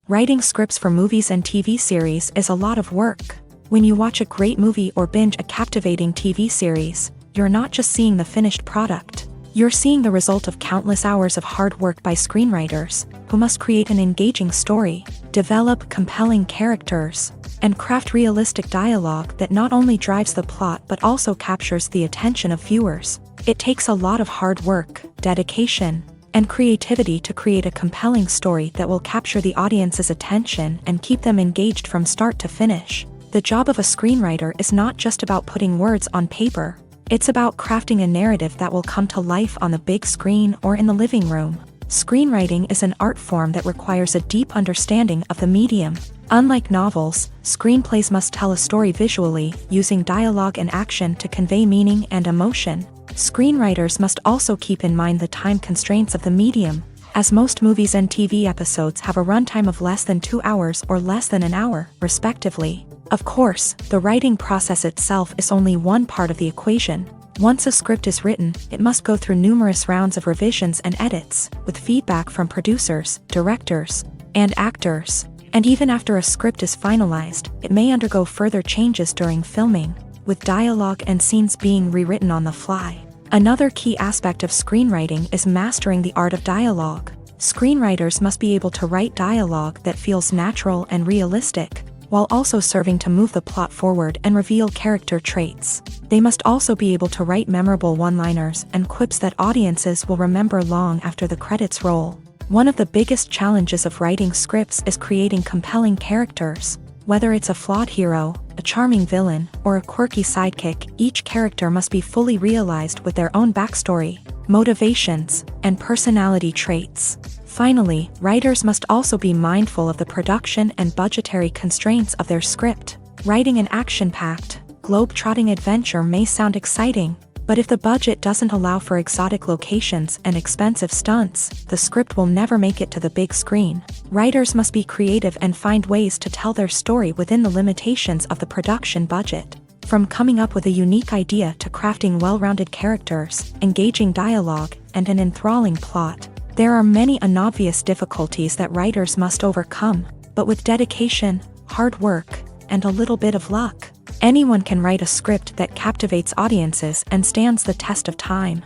Writing scripts for movies and TV series is a lot of work. When you watch a great movie or binge a captivating TV series, you're not just seeing the finished product. You're seeing the result of countless hours of hard work by screenwriters, who must create an engaging story, develop compelling characters, and craft realistic dialogue that not only drives the plot but also captures the attention of viewers. It takes a lot of hard work, dedication, and creativity to create a compelling story that will capture the audience's attention and keep them engaged from start to finish. The job of a screenwriter is not just about putting words on paper. It's about crafting a narrative that will come to life on the big screen or in the living room. Screenwriting is an art form that requires a deep understanding of the medium. Unlike novels, screenplays must tell a story visually, using dialogue and action to convey meaning and emotion. Screenwriters must also keep in mind the time constraints of the medium, as most movies and TV episodes have a runtime of less than 2 hours or less than an hour, respectively. Of course, the writing process itself is only one part of the equation. Once a script is written, it must go through numerous rounds of revisions and edits, with feedback from producers, directors, and actors. And even after a script is finalized, it may undergo further changes during filming, with dialogue and scenes being rewritten on the fly. Another key aspect of screenwriting is mastering the art of dialogue. Screenwriters must be able to write dialogue that feels natural and realistic, while also serving to move the plot forward and reveal character traits. They must also be able to write memorable one-liners and quips that audiences will remember long after the credits roll. One of the biggest challenges of writing scripts is creating compelling characters. Whether it's a flawed hero, a charming villain, or a quirky sidekick, each character must be fully realized with their own backstory, motivations, and personality traits. Finally, writers must also be mindful of the production and budgetary constraints of their script. Writing an action-packed, globe-trotting adventure may sound exciting, but if the budget doesn't allow for exotic locations and expensive stunts, the script will never make it to the big screen. Writers must be creative and find ways to tell their story within the limitations of the production budget. From coming up with a unique idea to crafting well-rounded characters, engaging dialogue, and an enthralling plot, there are many unobvious difficulties that writers must overcome, but with dedication, hard work, and a little bit of luck, anyone can write a script that captivates audiences and stands the test of time.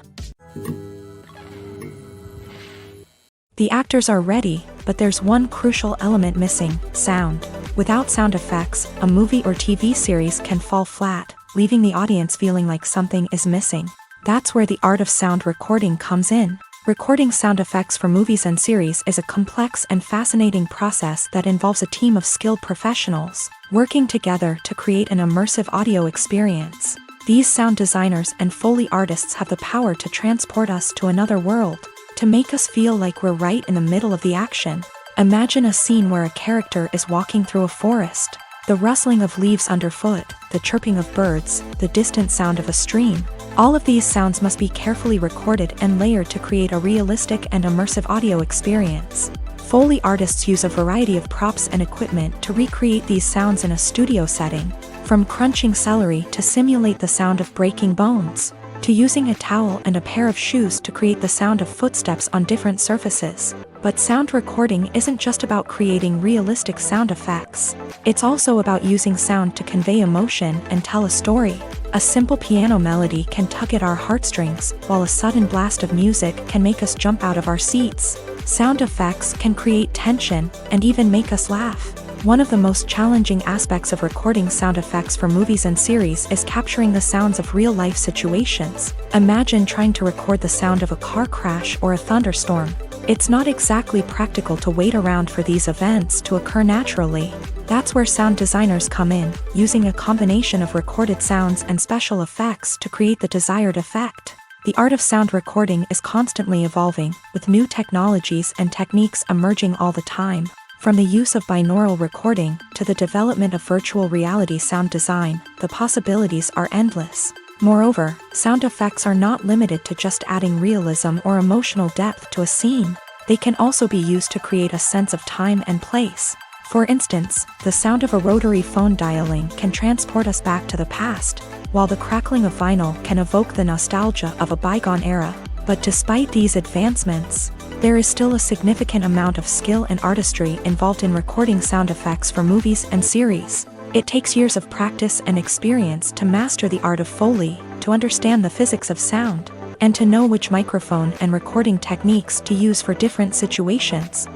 The actors are ready, but there's one crucial element missing: sound. Without sound effects, a movie or TV series can fall flat, leaving the audience feeling like something is missing. That's where the art of sound recording comes in. Recording sound effects for movies and series is a complex and fascinating process that involves a team of skilled professionals working together to create an immersive audio experience. These sound designers and Foley artists have the power to transport us to another world, to make us feel like we're right in the middle of the action. Imagine a scene where a character is walking through a forest. The rustling of leaves underfoot, the chirping of birds, the distant sound of a stream. All of these sounds must be carefully recorded and layered to create a realistic and immersive audio experience. Foley artists use a variety of props and equipment to recreate these sounds in a studio setting, from crunching celery to simulate the sound of breaking bones, to using a towel and a pair of shoes to create the sound of footsteps on different surfaces. But sound recording isn't just about creating realistic sound effects. It's also about using sound to convey emotion and tell a story. A simple piano melody can tug at our heartstrings, while a sudden blast of music can make us jump out of our seats. Sound effects can create tension and even make us laugh. One of the most challenging aspects of recording sound effects for movies and series is capturing the sounds of real-life situations. Imagine trying to record the sound of a car crash or a thunderstorm. It's not exactly practical to wait around for these events to occur naturally. That's where sound designers come in, using a combination of recorded sounds and special effects to create the desired effect. The art of sound recording is constantly evolving, with new technologies and techniques emerging all the time. From the use of binaural recording to the development of virtual reality sound design, the possibilities are endless. Moreover, sound effects are not limited to just adding realism or emotional depth to a scene. they can also be used to create a sense of time and place. For instance, the sound of a rotary phone dialing can transport us back to the past, while the crackling of vinyl can evoke the nostalgia of a bygone era. But despite these advancements, there is still a significant amount of skill and artistry involved in recording sound effects for movies and series. It takes years of practice and experience to master the art of Foley, to understand the physics of sound, and to know which microphone and recording techniques to use for different situations.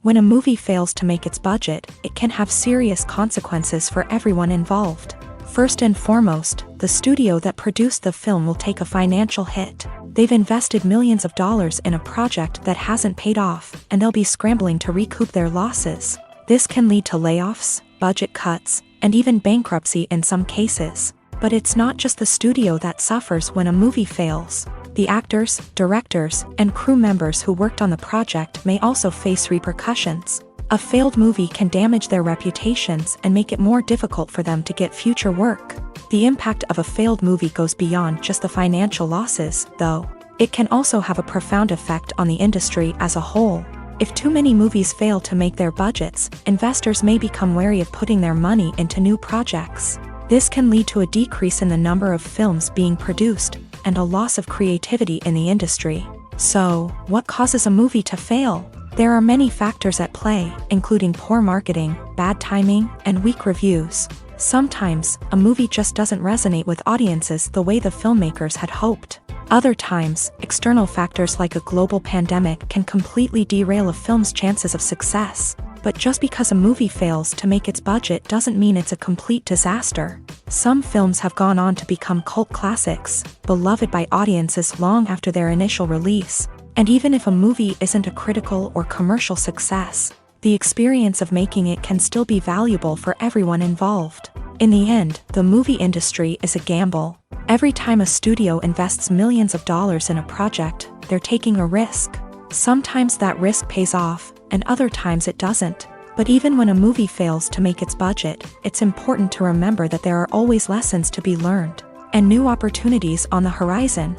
When a movie fails to make its budget, it can have serious consequences for everyone involved. First and foremost, the studio that produced the film will take a financial hit. They've invested millions of dollars in a project that hasn't paid off, and they'll be scrambling to recoup their losses. This can lead to layoffs, budget cuts, and even bankruptcy in some cases. But it's not just the studio that suffers when a movie fails. The actors, directors, and crew members who worked on the project may also face repercussions. A failed movie can damage their reputations and make it more difficult for them to get future work. The impact of a failed movie goes beyond just the financial losses, though. It can also have a profound effect on the industry as a whole. If too many movies fail to make their budgets, investors may become wary of putting their money into new projects. This can lead to a decrease in the number of films being produced, and a loss of creativity in the industry. So, what causes a movie to fail? There are many factors at play, including poor marketing, bad timing, and weak reviews. Sometimes, a movie just doesn't resonate with audiences the way the filmmakers had hoped. Other times, external factors like a global pandemic can completely derail a film's chances of success. But just because a movie fails to make its budget doesn't mean it's a complete disaster. Some films have gone on to become cult classics, beloved by audiences long after their initial release. And even if a movie isn't a critical or commercial success, the experience of making it can still be valuable for everyone involved. In the end, the movie industry is a gamble. Every time a studio invests millions of dollars in a project, they're taking a risk. Sometimes that risk pays off, and other times it doesn't. But even when a movie fails to make its budget, it's important to remember that there are always lessons to be learned, and new opportunities on the horizon.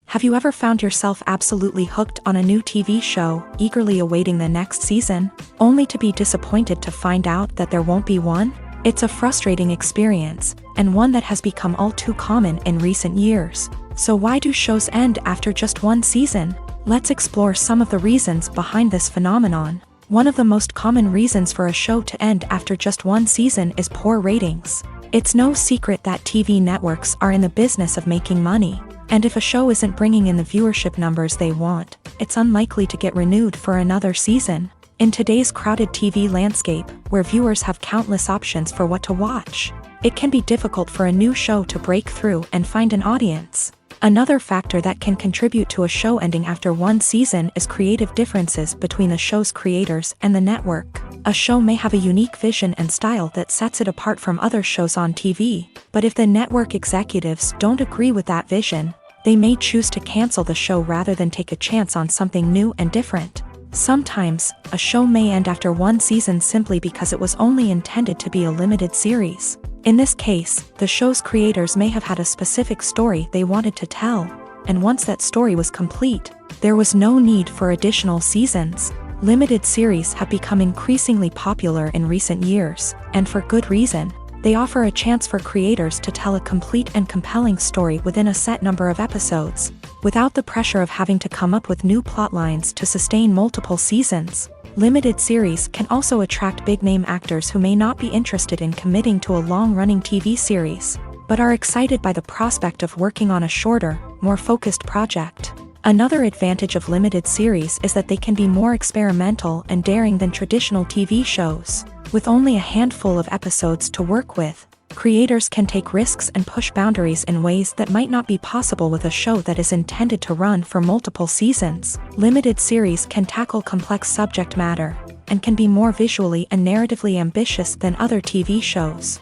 Have you ever found yourself absolutely hooked on a new TV show, eagerly awaiting the next season, only to be disappointed to find out that there won't be one? It's a frustrating experience, and one that has become all too common in recent years. So why do shows end after just one season? Let's explore some of the reasons behind this phenomenon. One of the most common reasons for a show to end after just one season is poor ratings. It's no secret that TV networks are in the business of making money, and if a show isn't bringing in the viewership numbers they want, it's unlikely to get renewed for another season. In today's crowded TV landscape, where viewers have countless options for what to watch, it can be difficult for a new show to break through and find an audience. Another factor that can contribute to a show ending after one season is creative differences between the show's creators and the network. A show may have a unique vision and style that sets it apart from other shows on TV, but if the network executives don't agree with that vision, they may choose to cancel the show rather than take a chance on something new and different. Sometimes, a show may end after one season simply because it was only intended to be a limited series. In this case, the show's creators may have had a specific story they wanted to tell, and once that story was complete, there was no need for additional seasons. Limited series have become increasingly popular in recent years, and for good reason. They offer a chance for creators to tell a complete and compelling story within a set number of episodes, without the pressure of having to come up with new plotlines to sustain multiple seasons. Limited series can also attract big-name actors who may not be interested in committing to a long-running TV series, but are excited by the prospect of working on a shorter, more focused project. Another advantage of limited series is that they can be more experimental and daring than traditional TV shows. With only a handful of episodes to work with, creators can take risks and push boundaries in ways that might not be possible with a show that is intended to run for multiple seasons. Limited series can tackle complex subject matter, and can be more visually and narratively ambitious than other TV shows.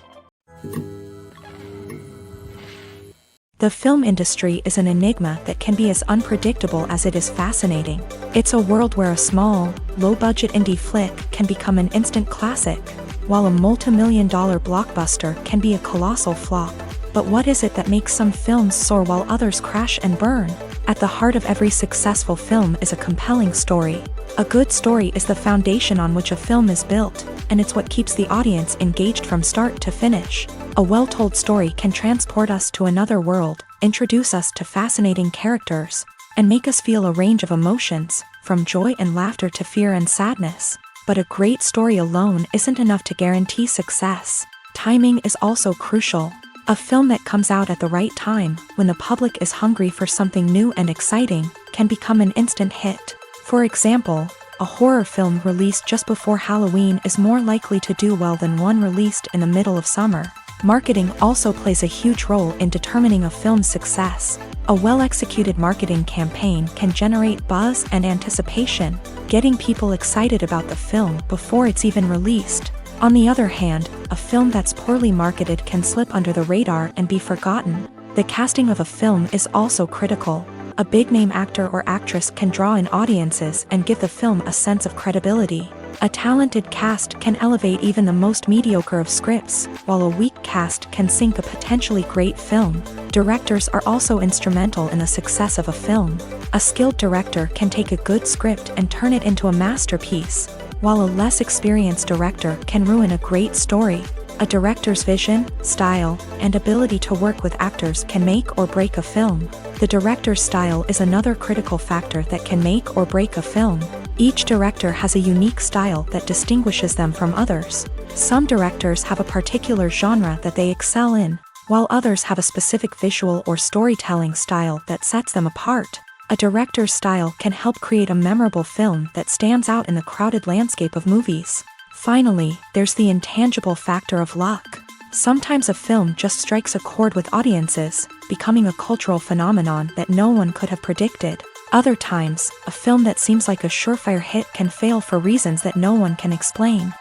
The film industry is an enigma that can be as unpredictable as it is fascinating. It's a world where a small, low-budget indie flick can become an instant classic, while a multi-million-dollar blockbuster can be a colossal flop. But what is it that makes some films soar while others crash and burn? At the heart of every successful film is a compelling story. A good story is the foundation on which a film is built, and it's what keeps the audience engaged from start to finish. A well-told story can transport us to another world, introduce us to fascinating characters, and make us feel a range of emotions, from joy and laughter to fear and sadness. But a great story alone isn't enough to guarantee success. Timing is also crucial. A film that comes out at the right time, when the public is hungry for something new and exciting, can become an instant hit. For example, a horror film released just before Halloween is more likely to do well than one released in the middle of summer. Marketing also plays a huge role in determining a film's success. A well-executed marketing campaign can generate buzz and anticipation, getting people excited about the film before it's even released. On the other hand, a film that's poorly marketed can slip under the radar and be forgotten. The casting of a film is also critical. A big-name actor or actress can draw in audiences and give the film a sense of credibility. A talented cast can elevate even the most mediocre of scripts, while a weak cast can sink a potentially great film. Directors are also instrumental in the success of a film. A skilled director can take a good script and turn it into a masterpiece, while a less experienced director can ruin a great story. A director's vision, style, and ability to work with actors can make or break a film. The director's style is another critical factor that can make or break a film. Each director has a unique style that distinguishes them from others. Some directors have a particular genre that they excel in, while others have a specific visual or storytelling style that sets them apart. A director's style can help create a memorable film that stands out in the crowded landscape of movies. Finally, there's the intangible factor of luck. Sometimes a film just strikes a chord with audiences, becoming a cultural phenomenon that no one could have predicted. Other times, a film that seems like a surefire hit can fail for reasons that no one can explain.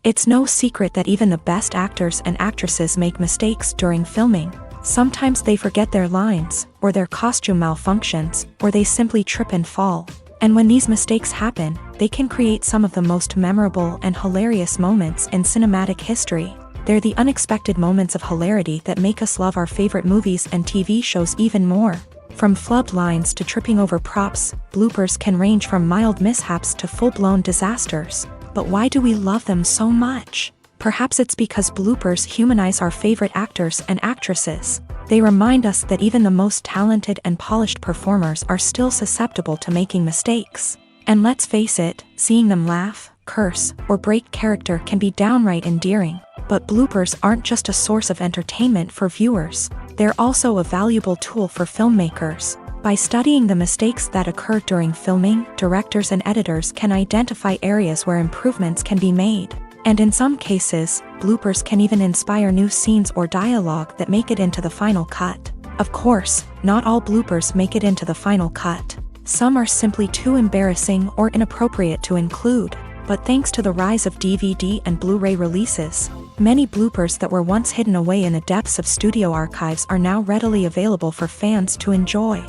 It's no secret that even the best actors and actresses make mistakes during filming. Sometimes they forget their lines, or their costume malfunctions, or they simply trip and fall. And when these mistakes happen, they can create some of the most memorable and hilarious moments in cinematic history. They're the unexpected moments of hilarity that make us love our favorite movies and TV shows even more. From flubbed lines to tripping over props, bloopers can range from mild mishaps to full-blown disasters. But why do we love them so much? Perhaps it's because bloopers humanize our favorite actors and actresses. They remind us that even the most talented and polished performers are still susceptible to making mistakes. And let's face it, seeing them laugh, curse, or break character can be downright endearing. But bloopers aren't just a source of entertainment for viewers. They're also a valuable tool for filmmakers. By studying the mistakes that occur during filming, directors and editors can identify areas where improvements can be made. And in some cases, bloopers can even inspire new scenes or dialogue that make it into the final cut. Of course, not all bloopers make it into the final cut. Some are simply too embarrassing or inappropriate to include. But thanks to the rise of DVD and Blu-ray releases, many bloopers that were once hidden away in the depths of studio archives are now readily available for fans to enjoy.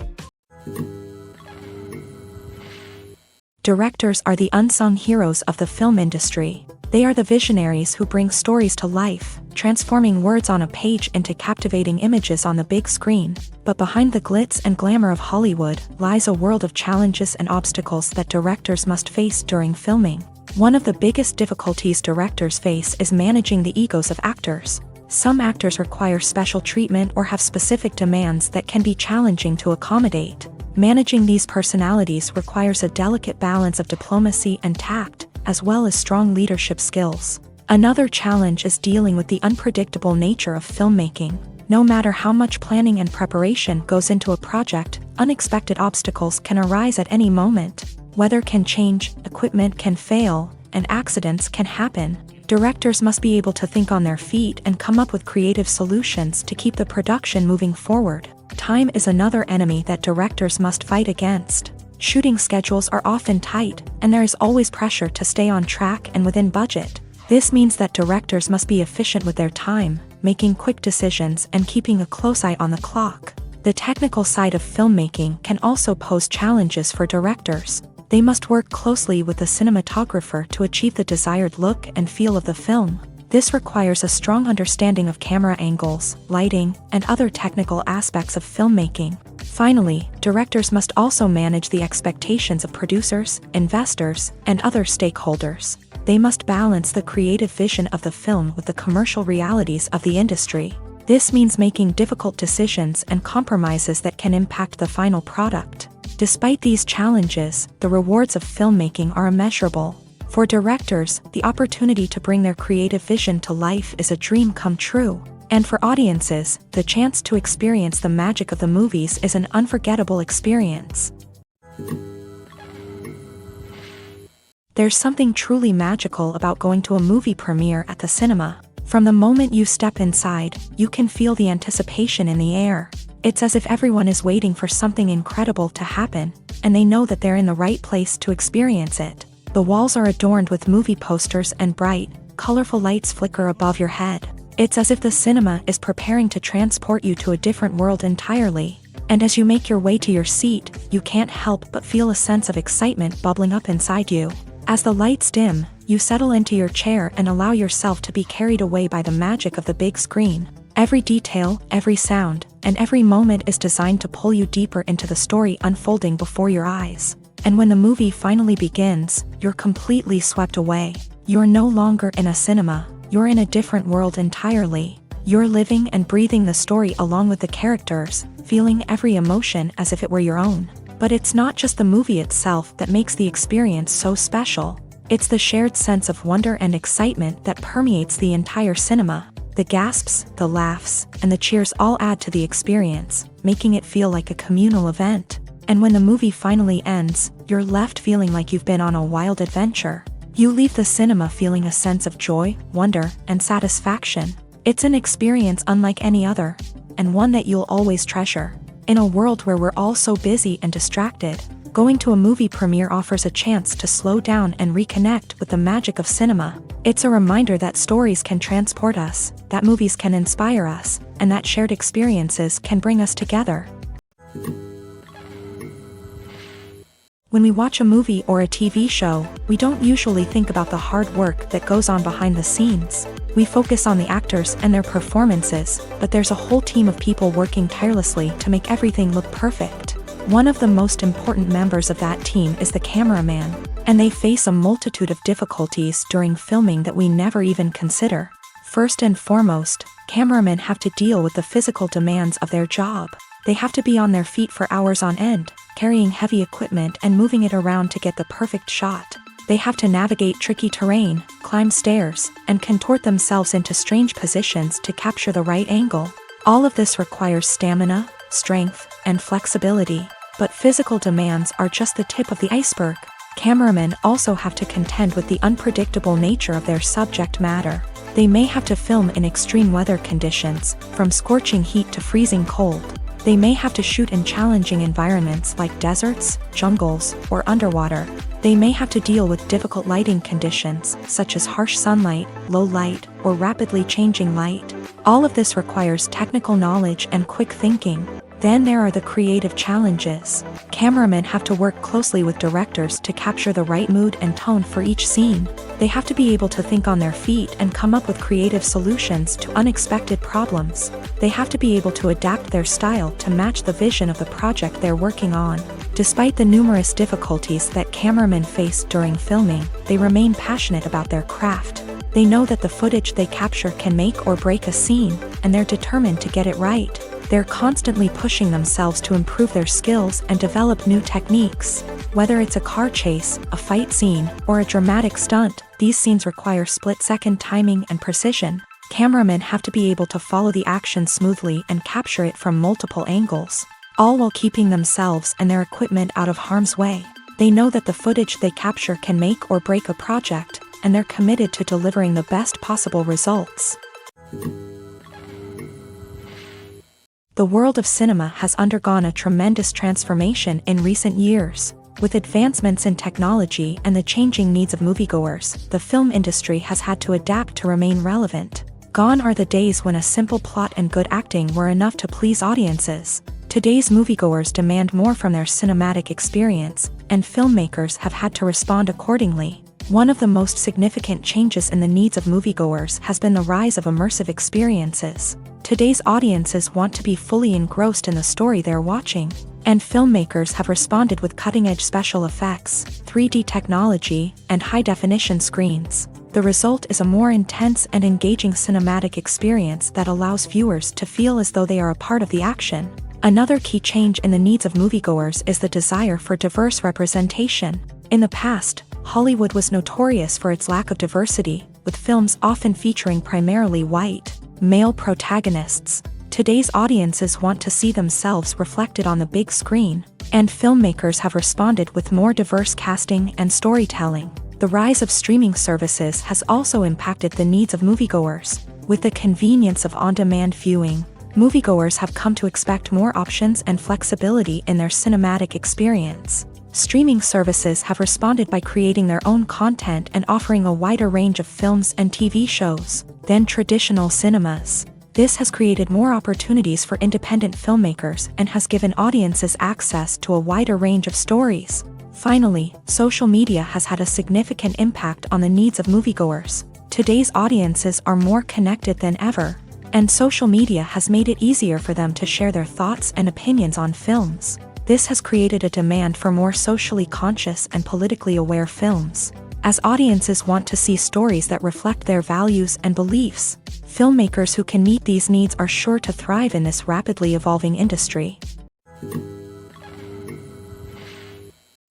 Directors are the unsung heroes of the film industry. They are the visionaries who bring stories to life, transforming words on a page into captivating images on the big screen. But behind the glitz and glamour of Hollywood lies a world of challenges and obstacles that directors must face during filming. One of the biggest difficulties directors face is managing the egos of actors. Some actors require special treatment or have specific demands that can be challenging to accommodate. Managing these personalities requires a delicate balance of diplomacy and tact, as well as strong leadership skills. Another challenge is dealing with the unpredictable nature of filmmaking. No matter how much planning and preparation goes into a project, unexpected obstacles can arise at any moment. Weather can change, equipment can fail, and accidents can happen. Directors must be able to think on their feet and come up with creative solutions to keep the production moving forward. Time is another enemy that directors must fight against. Shooting schedules are often tight, and there is always pressure to stay on track and within budget. This means that directors must be efficient with their time, making quick decisions and keeping a close eye on the clock. The technical side of filmmaking can also pose challenges for directors. They must work closely with the cinematographer to achieve the desired look and feel of the film. This requires a strong understanding of camera angles, lighting, and other technical aspects of filmmaking. Finally, directors must also manage the expectations of producers, investors, and other stakeholders. They must balance the creative vision of the film with the commercial realities of the industry. This means making difficult decisions and compromises that can impact the final product. Despite these challenges, the rewards of filmmaking are immeasurable. For directors, the opportunity to bring their creative vision to life is a dream come true. And for audiences, the chance to experience the magic of the movies is an unforgettable experience. There's something truly magical about going to a movie premiere at the cinema. From the moment you step inside, you can feel the anticipation in the air. It's as if everyone is waiting for something incredible to happen, and they know that they're in the right place to experience it. The walls are adorned with movie posters and bright, colorful lights flicker above your head. It's as if the cinema is preparing to transport you to a different world entirely. And as you make your way to your seat, you can't help but feel a sense of excitement bubbling up inside you. As the lights dim, you settle into your chair and allow yourself to be carried away by the magic of the big screen. Every detail, every sound, and every moment is designed to pull you deeper into the story unfolding before your eyes. And when the movie finally begins, you're completely swept away. You're no longer in a cinema, you're in a different world entirely. You're living and breathing the story along with the characters, feeling every emotion as if it were your own. But it's not just the movie itself that makes the experience so special. It's the shared sense of wonder and excitement that permeates the entire cinema. The gasps, the laughs, and the cheers all add to the experience, making it feel like a communal event. And when the movie finally ends, you're left feeling like you've been on a wild adventure. You leave the cinema feeling a sense of joy, wonder, and satisfaction. It's an experience unlike any other, and one that you'll always treasure. In a world where we're all so busy and distracted, going to a movie premiere offers a chance to slow down and reconnect with the magic of cinema. It's a reminder that stories can transport us, that movies can inspire us, and that shared experiences can bring us together. When we watch a movie or a TV show, we don't usually think about the hard work that goes on behind the scenes. We focus on the actors and their performances, but there's a whole team of people working tirelessly to make everything look perfect. One of the most important members of that team is the cameraman, and they face a multitude of difficulties during filming that we never even consider. First and foremost, cameramen have to deal with the physical demands of their job. They have to be on their feet for hours on end, carrying heavy equipment and moving it around to get the perfect shot. They have to navigate tricky terrain, climb stairs, and contort themselves into strange positions to capture the right angle. All of this requires stamina, strength, and flexibility. But physical demands are just the tip of the iceberg. Cameramen also have to contend with the unpredictable nature of their subject matter. They may have to film in extreme weather conditions, from scorching heat to freezing cold. They may have to shoot in challenging environments like deserts, jungles, or underwater. They may have to deal with difficult lighting conditions, such as harsh sunlight, low light, or rapidly changing light. All of this requires technical knowledge and quick thinking. Then there are the creative challenges. Cameramen have to work closely with directors to capture the right mood and tone for each scene. They have to be able to think on their feet and come up with creative solutions to unexpected problems. They have to be able to adapt their style to match the vision of the project they're working on. Despite the numerous difficulties that cameramen face during filming, they remain passionate about their craft. They know that the footage they capture can make or break a scene, and they're determined to get it right. They're constantly pushing themselves to improve their skills and develop new techniques. Whether it's a car chase, a fight scene, or a dramatic stunt, these scenes require split-second timing and precision. Cameramen have to be able to follow the action smoothly and capture it from multiple angles, all while keeping themselves and their equipment out of harm's way. They know that the footage they capture can make or break a project, and they're committed to delivering the best possible results. The world of cinema has undergone a tremendous transformation in recent years. With advancements in technology and the changing needs of moviegoers, the film industry has had to adapt to remain relevant. Gone are the days when a simple plot and good acting were enough to please audiences. Today's moviegoers demand more from their cinematic experience, and filmmakers have had to respond accordingly. One of the most significant changes in the needs of moviegoers has been the rise of immersive experiences. Today's audiences want to be fully engrossed in the story they're watching, and filmmakers have responded with cutting-edge special effects, 3D technology, and high-definition screens. The result is a more intense and engaging cinematic experience that allows viewers to feel as though they are a part of the action. Another key change in the needs of moviegoers is the desire for diverse representation. In the past, Hollywood was notorious for its lack of diversity, with films often featuring primarily white, male protagonists. Today's audiences want to see themselves reflected on the big screen, and filmmakers have responded with more diverse casting and storytelling. The rise of streaming services has also impacted the needs of moviegoers. With the convenience of on-demand viewing, moviegoers have come to expect more options and flexibility in their cinematic experience. Streaming services have responded by creating their own content and offering a wider range of films and TV shows than traditional cinemas. This has created more opportunities for independent filmmakers and has given audiences access to a wider range of stories. Finally, social media has had a significant impact on the needs of moviegoers. Today's audiences are more connected than ever, and social media has made it easier for them to share their thoughts and opinions on films. This has created a demand for more socially conscious and politically aware films. As audiences want to see stories that reflect their values and beliefs, filmmakers who can meet these needs are sure to thrive in this rapidly evolving industry.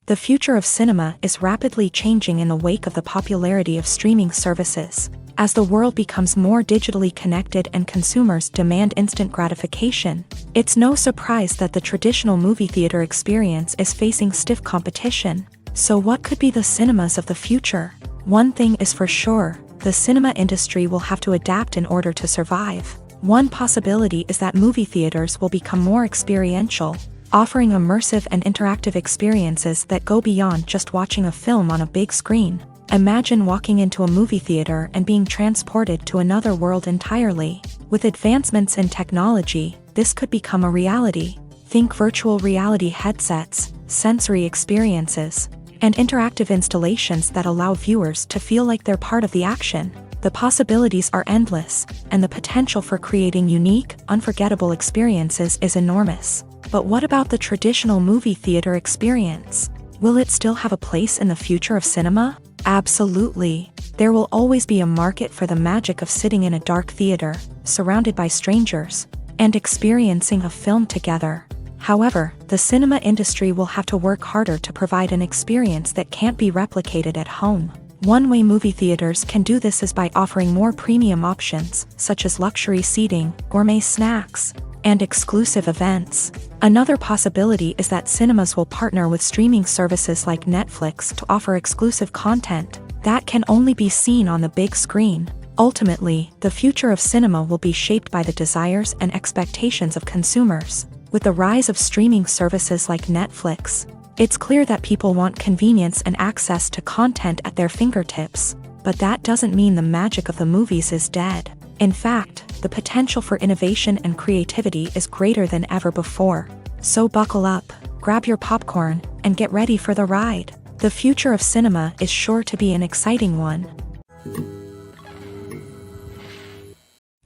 The future of cinema is rapidly changing in the wake of the popularity of streaming services. As the world becomes more digitally connected and consumers demand instant gratification, it's no surprise that the traditional movie theater experience is facing stiff competition. So what could be the cinemas of the future? One thing is for sure, the cinema industry will have to adapt in order to survive. One possibility is that movie theaters will become more experiential, offering immersive and interactive experiences that go beyond just watching a film on a big screen. Imagine walking into a movie theater and being transported to another world entirely. With advancements in technology, this could become a reality. Think virtual reality headsets, sensory experiences, and interactive installations that allow viewers to feel like they're part of the action. The possibilities are endless, and the potential for creating unique, unforgettable experiences is enormous. But what about the traditional movie theater experience? Will it still have a place in the future of cinema? Absolutely. There will always be a market for the magic of sitting in a dark theater, surrounded by strangers, and experiencing a film together. However, the cinema industry will have to work harder to provide an experience that can't be replicated at home. One way movie theaters can do this is by offering more premium options, such as luxury seating, gourmet snacks, and exclusive events. Another possibility is that cinemas will partner with streaming services like Netflix to offer exclusive content that can only be seen on the big screen. Ultimately, the future of cinema will be shaped by the desires and expectations of consumers. With the rise of streaming services like Netflix, it's clear that people want convenience and access to content at their fingertips. But that doesn't mean the magic of the movies is dead. In fact, the potential for innovation and creativity is greater than ever before. So buckle up, grab your popcorn, and get ready for the ride. The future of cinema is sure to be an exciting one.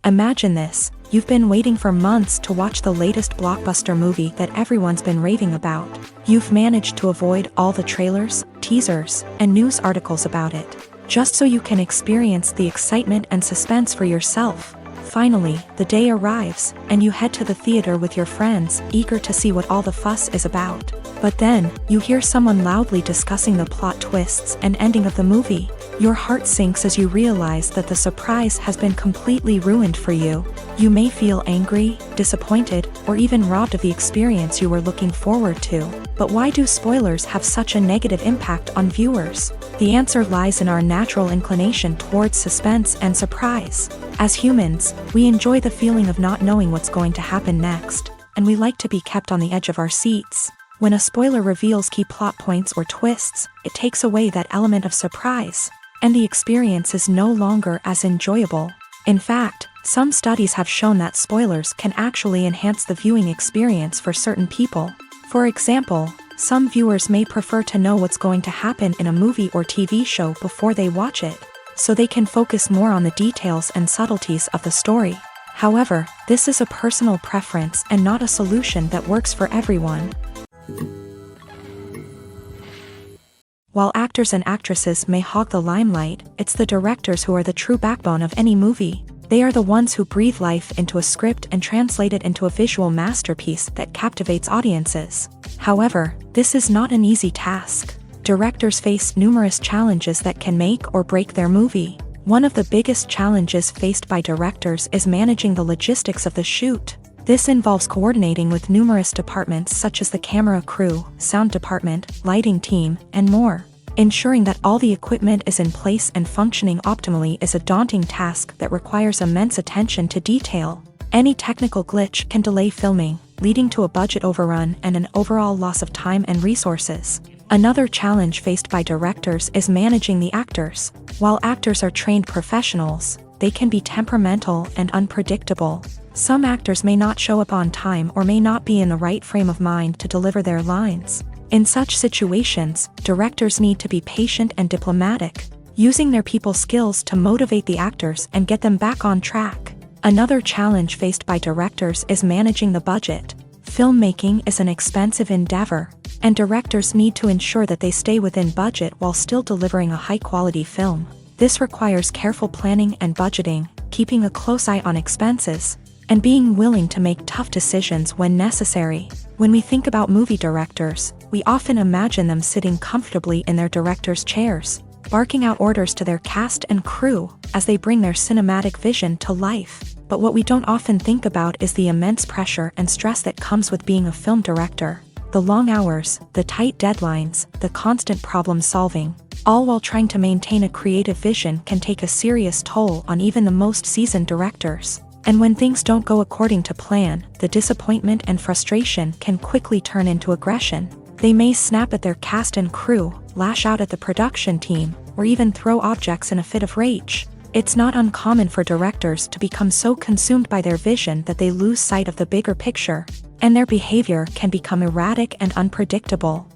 Imagine this, you've been waiting for months to watch the latest blockbuster movie that everyone's been raving about. You've managed to avoid all the trailers, teasers, and news articles about it, just so you can experience the excitement and suspense for yourself. Finally, the day arrives, and you head to the theater with your friends, eager to see what all the fuss is about. But then, you hear someone loudly discussing the plot twists and ending of the movie. Your heart sinks as you realize that the surprise has been completely ruined for you. You may feel angry, disappointed, or even robbed of the experience you were looking forward to. But why do spoilers have such a negative impact on viewers? The answer lies in our natural inclination towards suspense and surprise. As humans, we enjoy the feeling of not knowing what's going to happen next, and we like to be kept on the edge of our seats. When a spoiler reveals key plot points or twists, it takes away that element of surprise, and the experience is no longer as enjoyable. In fact, some studies have shown that spoilers can actually enhance the viewing experience for certain people. For example, Some viewers may prefer to know what's going to happen in a movie or TV show before they watch it, so they can focus more on the details and subtleties of the story. However, this is a personal preference and not a solution that works for everyone. While actors and actresses may hog the limelight, it's the directors who are the true backbone of any movie. They are the ones who breathe life into a script and translate it into a visual masterpiece that captivates audiences. However, this is not an easy task. Directors face numerous challenges that can make or break their movie. One of the biggest challenges faced by directors is managing the logistics of the shoot. This involves coordinating with numerous departments such as the camera crew, sound department, lighting team, and more. Ensuring that all the equipment is in place and functioning optimally is a daunting task that requires immense attention to detail. Any technical glitch can delay filming, leading to a budget overrun and an overall loss of time and resources. Another challenge faced by directors is managing the actors. While actors are trained professionals, they can be temperamental and unpredictable. Some actors may not show up on time or may not be in the right frame of mind to deliver their lines. In such situations, directors need to be patient and diplomatic, using their people skills to motivate the actors and get them back on track. Another challenge faced by directors is managing the budget. Filmmaking is an expensive endeavor, and directors need to ensure that they stay within budget while still delivering a high-quality film. This requires careful planning and budgeting, keeping a close eye on expenses, and being willing to make tough decisions when necessary. When we think about movie directors, we often imagine them sitting comfortably in their director's chairs, barking out orders to their cast and crew as they bring their cinematic vision to life. But what we don't often think about is the immense pressure and stress that comes with being a film director. The long hours, the tight deadlines, the constant problem solving, all while trying to maintain a creative vision can take a serious toll on even the most seasoned directors. And when things don't go according to plan, the disappointment and frustration can quickly turn into aggression. They may snap at their cast and crew, lash out at the production team, or even throw objects in a fit of rage. It's not uncommon for directors to become so consumed by their vision that they lose sight of the bigger picture, and their behavior can become erratic and unpredictable.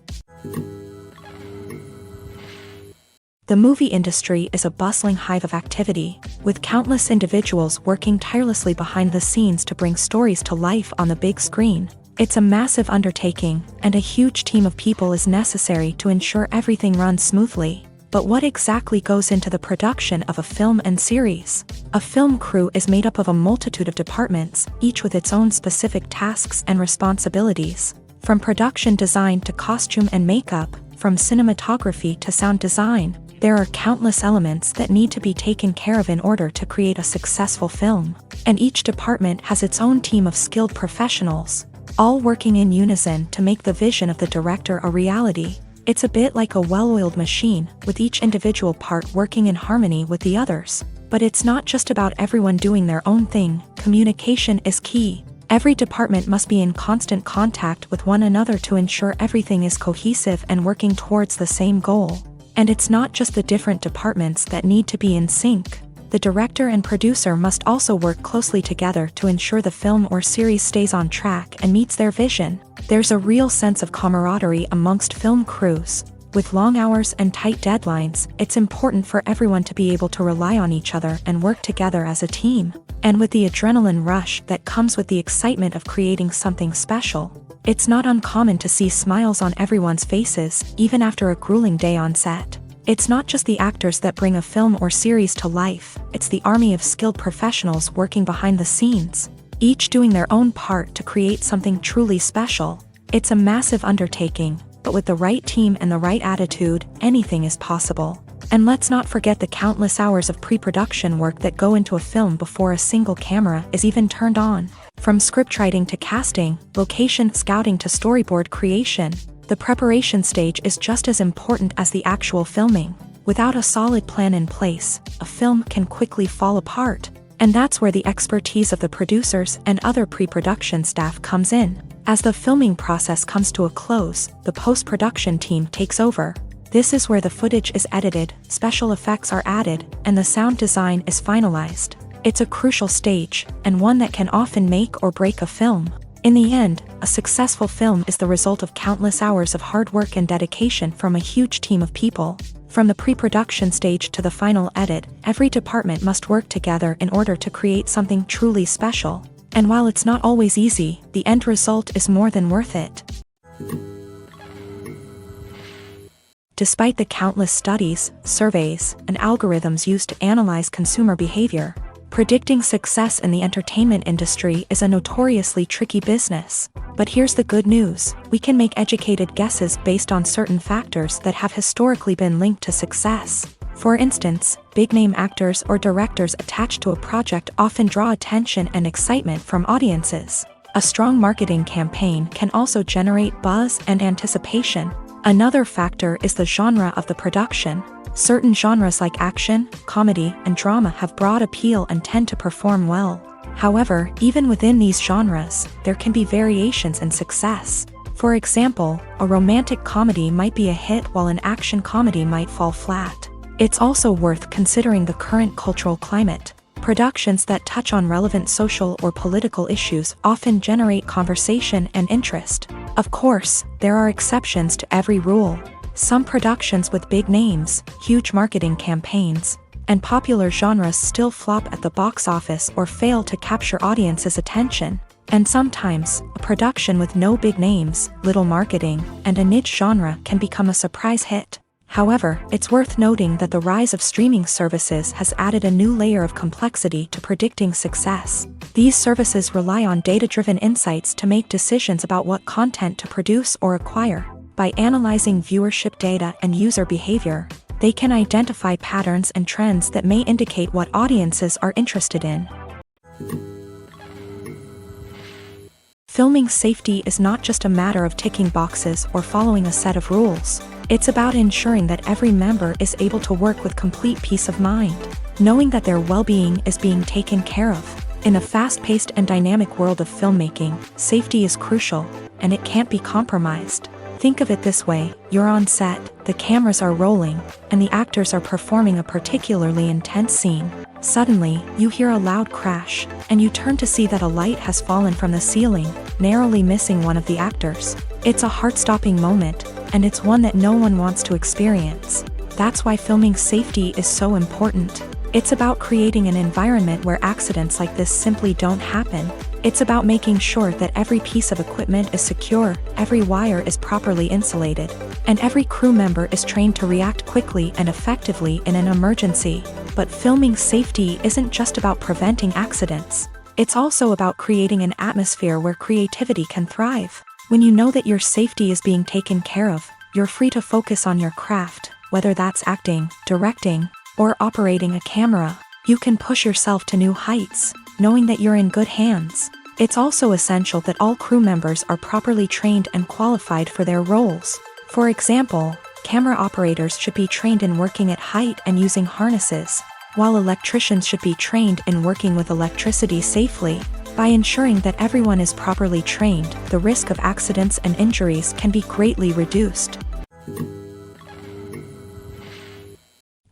The movie industry is a bustling hive of activity, with countless individuals working tirelessly behind the scenes to bring stories to life on the big screen. It's a massive undertaking, and a huge team of people is necessary to ensure everything runs smoothly. But what exactly goes into the production of a film and series? A film crew is made up of a multitude of departments, each with its own specific tasks and responsibilities. From production design to costume and makeup, from cinematography to sound design, there are countless elements that need to be taken care of in order to create a successful film. And each department has its own team of skilled professionals, all working in unison to make the vision of the director a reality. It's a bit like a well-oiled machine, with each individual part working in harmony with the others. But it's not just about everyone doing their own thing. Communication is key. Every department must be in constant contact with one another to ensure everything is cohesive and working towards the same goal. And it's not just the different departments that need to be in sync. The director and producer must also work closely together to ensure the film or series stays on track and meets their vision. There's a real sense of camaraderie amongst film crews. With long hours and tight deadlines, it's important for everyone to be able to rely on each other and work together as a team. And with the adrenaline rush that comes with the excitement of creating something special, it's not uncommon to see smiles on everyone's faces, even after a grueling day on set. It's not just the actors that bring a film or series to life, it's the army of skilled professionals working behind the scenes, each doing their own part to create something truly special. It's a massive undertaking, but with the right team and the right attitude, anything is possible. And let's not forget the countless hours of pre-production work that go into a film before a single camera is even turned on. From scriptwriting to casting, location scouting to storyboard creation, the preparation stage is just as important as the actual filming. Without a solid plan in place, a film can quickly fall apart. And that's where the expertise of the producers and other pre-production staff comes in. As the filming process comes to a close, the post-production team takes over. This is where the footage is edited, special effects are added, and the sound design is finalized. It's a crucial stage, and one that can often make or break a film. In the end, a successful film is the result of countless hours of hard work and dedication from a huge team of people. From the pre-production stage to the final edit, every department must work together in order to create something truly special. And while it's not always easy, the end result is more than worth it. Despite the countless studies, surveys, and algorithms used to analyze consumer behavior, predicting success in the entertainment industry is a notoriously tricky business. But here's the good news: we can make educated guesses based on certain factors that have historically been linked to success. For instance, big-name actors or directors attached to a project often draw attention and excitement from audiences. A strong marketing campaign can also generate buzz and anticipation. Another factor is the genre of the production. Certain genres like action, comedy, and drama have broad appeal and tend to perform well. However, even within these genres, there can be variations in success. For example, a romantic comedy might be a hit while an action comedy might fall flat. It's also worth considering the current cultural climate. Productions that touch on relevant social or political issues often generate conversation and interest. Of course, there are exceptions to every rule. Some productions with big names, huge marketing campaigns, and popular genres still flop at the box office or fail to capture audiences' attention. And sometimes, a production with no big names, little marketing, and a niche genre can become a surprise hit. However, it's worth noting that the rise of streaming services has added a new layer of complexity to predicting success. These services rely on data-driven insights to make decisions about what content to produce or acquire. By analyzing viewership data and user behavior, they can identify patterns and trends that may indicate what audiences are interested in. Filming safety is not just a matter of ticking boxes or following a set of rules. It's about ensuring that every member is able to work with complete peace of mind, knowing that their well-being is being taken care of. In a fast-paced and dynamic world of filmmaking, safety is crucial, and it can't be compromised. Think of it this way: you're on set, the cameras are rolling, and the actors are performing a particularly intense scene. Suddenly, you hear a loud crash, and you turn to see that a light has fallen from the ceiling, narrowly missing one of the actors. It's a heart-stopping moment, and it's one that no one wants to experience. That's why filming safety is so important. It's about creating an environment where accidents like this simply don't happen. It's about making sure that every piece of equipment is secure, every wire is properly insulated, and every crew member is trained to react quickly and effectively in an emergency. But filming safety isn't just about preventing accidents. It's also about creating an atmosphere where creativity can thrive. When you know that your safety is being taken care of, you're free to focus on your craft, whether that's acting, directing, or operating a camera. You can push yourself to new heights, knowing that you're in good hands. It's also essential that all crew members are properly trained and qualified for their roles. For example, camera operators should be trained in working at height and using harnesses, while electricians should be trained in working with electricity safely. By ensuring that everyone is properly trained, the risk of accidents and injuries can be greatly reduced.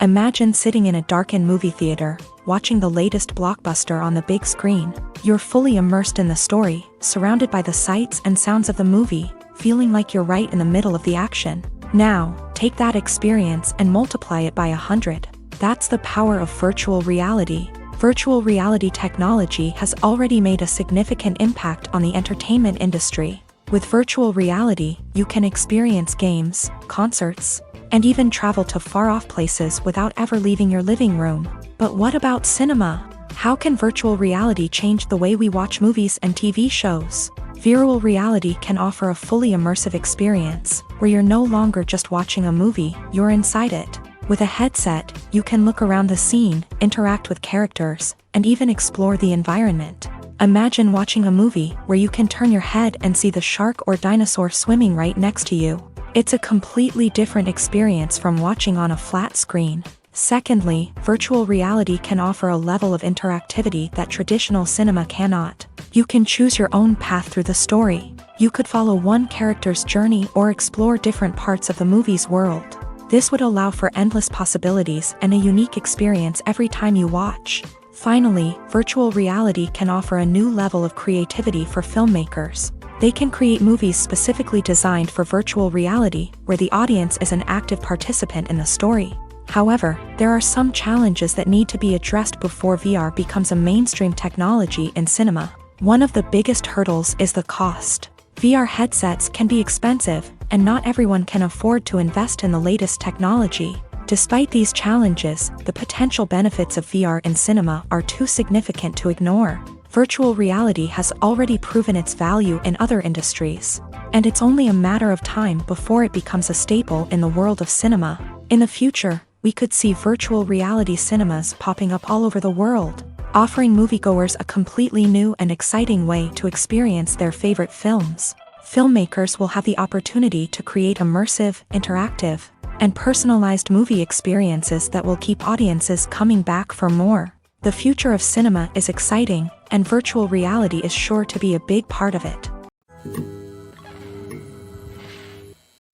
Imagine sitting in a darkened movie theater, watching the latest blockbuster on the big screen. You're fully immersed in the story, surrounded by the sights and sounds of the movie, feeling like you're right in the middle of the action. Now, take that experience and multiply it by 100. That's the power of virtual reality. Virtual reality technology has already made a significant impact on the entertainment industry. With virtual reality, you can experience games, concerts, and even travel to far-off places without ever leaving your living room. But what about cinema? How can virtual reality change the way we watch movies and TV shows? Virtual reality can offer a fully immersive experience, where you're no longer just watching a movie, you're inside it. With a headset, you can look around the scene, interact with characters, and even explore the environment. Imagine watching a movie where you can turn your head and see the shark or dinosaur swimming right next to you. It's a completely different experience from watching on a flat screen. Secondly, virtual reality can offer a level of interactivity that traditional cinema cannot. You can choose your own path through the story. You could follow one character's journey or explore different parts of the movie's world. This would allow for endless possibilities and a unique experience every time you watch. Finally, virtual reality can offer a new level of creativity for filmmakers. They can create movies specifically designed for virtual reality, where the audience is an active participant in the story. However, there are some challenges that need to be addressed before VR becomes a mainstream technology in cinema. One of the biggest hurdles is the cost. VR headsets can be expensive, and not everyone can afford to invest in the latest technology. Despite these challenges, the potential benefits of VR in cinema are too significant to ignore. Virtual reality has already proven its value in other industries, and it's only a matter of time before it becomes a staple in the world of cinema. In the future, we could see virtual reality cinemas popping up all over the world, offering moviegoers a completely new and exciting way to experience their favorite films. Filmmakers will have the opportunity to create immersive, interactive, and personalized movie experiences that will keep audiences coming back for more. The future of cinema is exciting, and virtual reality is sure to be a big part of it.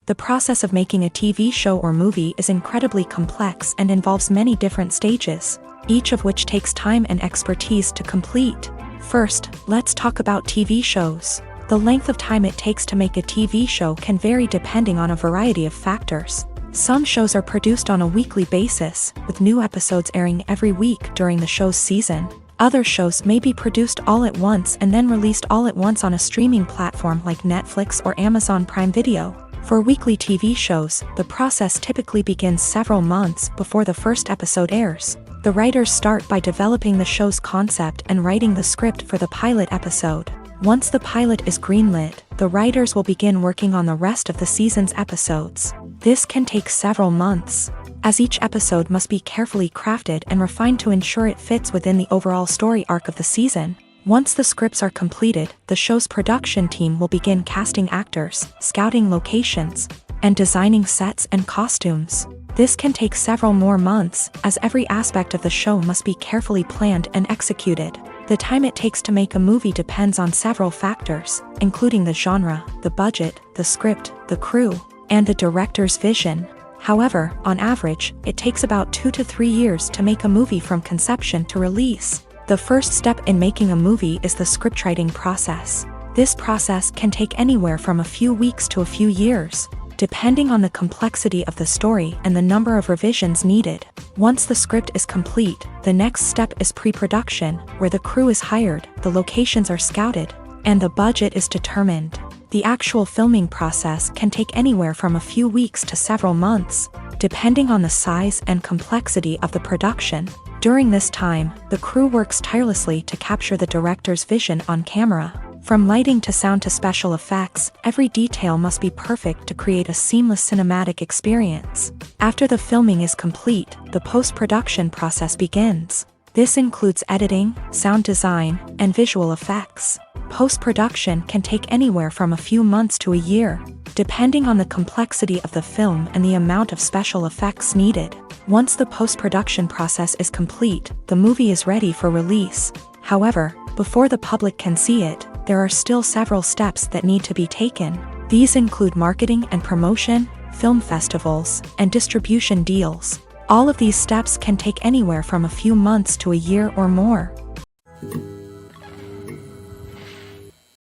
The process of making a TV show or movie is incredibly complex and involves many different stages, each of which takes time and expertise to complete. First, let's talk about TV shows. The length of time it takes to make a TV show can vary depending on a variety of factors. Some shows are produced on a weekly basis, with new episodes airing every week during the show's season. Other shows may be produced all at once and then released all at once on a streaming platform like Netflix or Amazon Prime Video. For weekly TV shows, the process typically begins several months before the first episode airs. The writers start by developing the show's concept and writing the script for the pilot episode. Once the pilot is greenlit, the writers will begin working on the rest of the season's episodes. This can take several months, as each episode must be carefully crafted and refined to ensure it fits within the overall story arc of the season. Once the scripts are completed, the show's production team will begin casting actors, scouting locations, and designing sets and costumes. This can take several more months, as every aspect of the show must be carefully planned and executed. The time it takes to make a movie depends on several factors, including the genre, the budget, the script, the crew, and the director's vision. However, on average, it takes about 2 to 3 years to make a movie from conception to release. The first step in making a movie is the scriptwriting process. This process can take anywhere from a few weeks to a few years, depending on the complexity of the story and the number of revisions needed. Once the script is complete, the next step is pre-production, where the crew is hired, the locations are scouted, and the budget is determined. The actual filming process can take anywhere from a few weeks to several months, depending on the size and complexity of the production. During this time, the crew works tirelessly to capture the director's vision on camera. From lighting to sound to special effects, every detail must be perfect to create a seamless cinematic experience. After the filming is complete, the post-production process begins. This includes editing, sound design, and visual effects. Post-production can take anywhere from a few months to a year, depending on the complexity of the film and the amount of special effects needed. Once the post-production process is complete, the movie is ready for release. However, before the public can see it, there are still several steps that need to be taken. These include marketing and promotion, film festivals, and distribution deals. All of these steps can take anywhere from a few months to a year or more.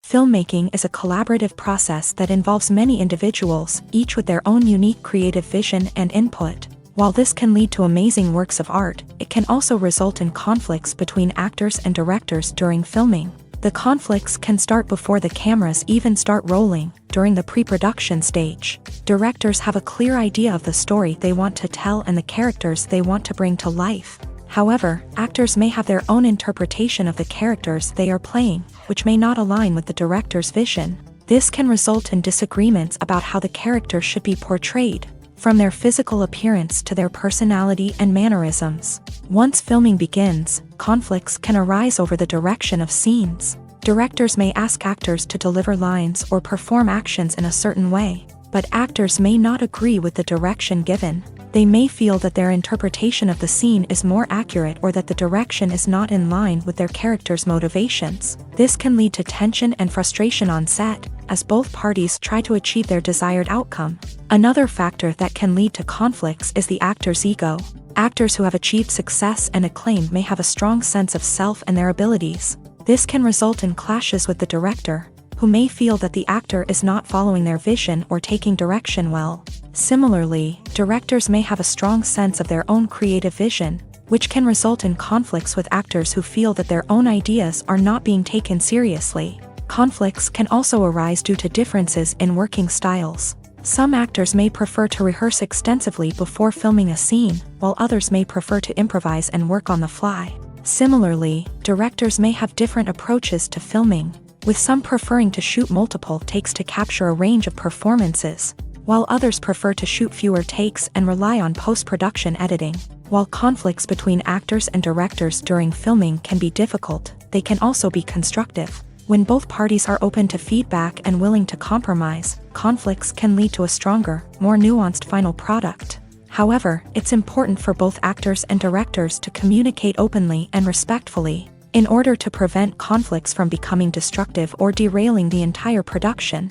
Filmmaking is a collaborative process that involves many individuals, each with their own unique creative vision and input. While this can lead to amazing works of art, it can also result in conflicts between actors and directors during filming. The conflicts can start before the cameras even start rolling, during the pre-production stage. Directors have a clear idea of the story they want to tell and the characters they want to bring to life. However, actors may have their own interpretation of the characters they are playing, which may not align with the director's vision. This can result in disagreements about how the character should be portrayed, from their physical appearance to their personality and mannerisms. Once filming begins, conflicts can arise over the direction of scenes. Directors may ask actors to deliver lines or perform actions in a certain way, but actors may not agree with the direction given. They may feel that their interpretation of the scene is more accurate or that the direction is not in line with their character's motivations. This can lead to tension and frustration on set, as both parties try to achieve their desired outcome. Another factor that can lead to conflicts is the actor's ego. Actors who have achieved success and acclaim may have a strong sense of self and their abilities. This can result in clashes with the director, who may feel that the actor is not following their vision or taking direction well. Similarly, directors may have a strong sense of their own creative vision, which can result in conflicts with actors who feel that their own ideas are not being taken seriously. Conflicts can also arise due to differences in working styles. Some actors may prefer to rehearse extensively before filming a scene, while others may prefer to improvise and work on the fly. Similarly, directors may have different approaches to filming, with some preferring to shoot multiple takes to capture a range of performances, while others prefer to shoot fewer takes and rely on post-production editing. While conflicts between actors and directors during filming can be difficult, they can also be constructive. When both parties are open to feedback and willing to compromise, conflicts can lead to a stronger, more nuanced final product. However, it's important for both actors and directors to communicate openly and respectfully, in order to prevent conflicts from becoming destructive or derailing the entire production.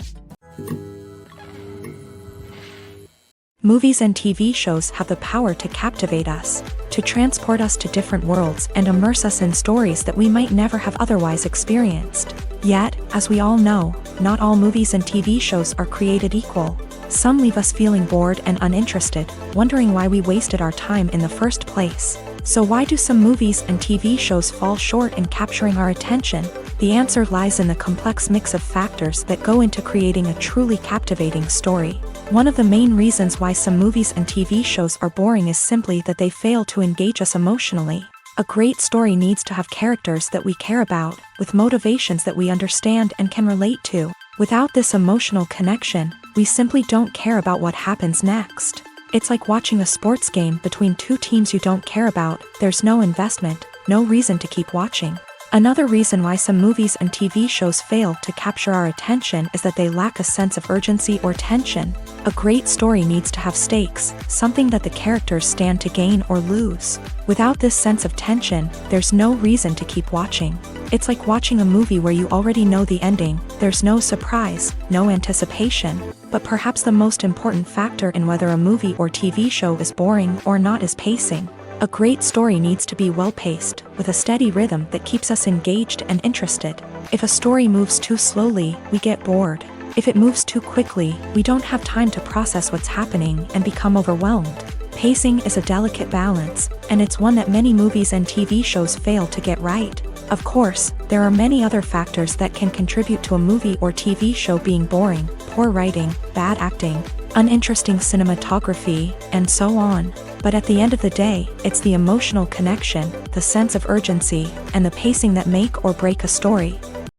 Movies and TV shows have the power to captivate us, to transport us to different worlds and immerse us in stories that we might never have otherwise experienced. Yet, as we all know, not all movies and TV shows are created equal. Some leave us feeling bored and uninterested, wondering why we wasted our time in the first place. So why do some movies and TV shows fall short in capturing our attention? The answer lies in the complex mix of factors that go into creating a truly captivating story. One of the main reasons why some movies and TV shows are boring is simply that they fail to engage us emotionally. A great story needs to have characters that we care about, with motivations that we understand and can relate to. Without this emotional connection, we simply don't care about what happens next. It's like watching a sports game between two teams you don't care about. There's no investment, no reason to keep watching. Another reason why some movies and TV shows fail to capture our attention is that they lack a sense of urgency or tension. A great story needs to have stakes, something that the characters stand to gain or lose. Without this sense of tension, there's no reason to keep watching. It's like watching a movie where you already know the ending. There's no surprise, no anticipation. But perhaps the most important factor in whether a movie or TV show is boring or not is pacing. A great story needs to be well-paced, with a steady rhythm that keeps us engaged and interested. If a story moves too slowly, we get bored. If it moves too quickly, we don't have time to process what's happening and become overwhelmed. Pacing is a delicate balance, and it's one that many movies and TV shows fail to get right. Of course, there are many other factors that can contribute to a movie or TV show being boring: poor writing, bad acting, uninteresting cinematography, and so on. But at the end of the day, it's the emotional connection, the sense of urgency, and the pacing that make or break a story.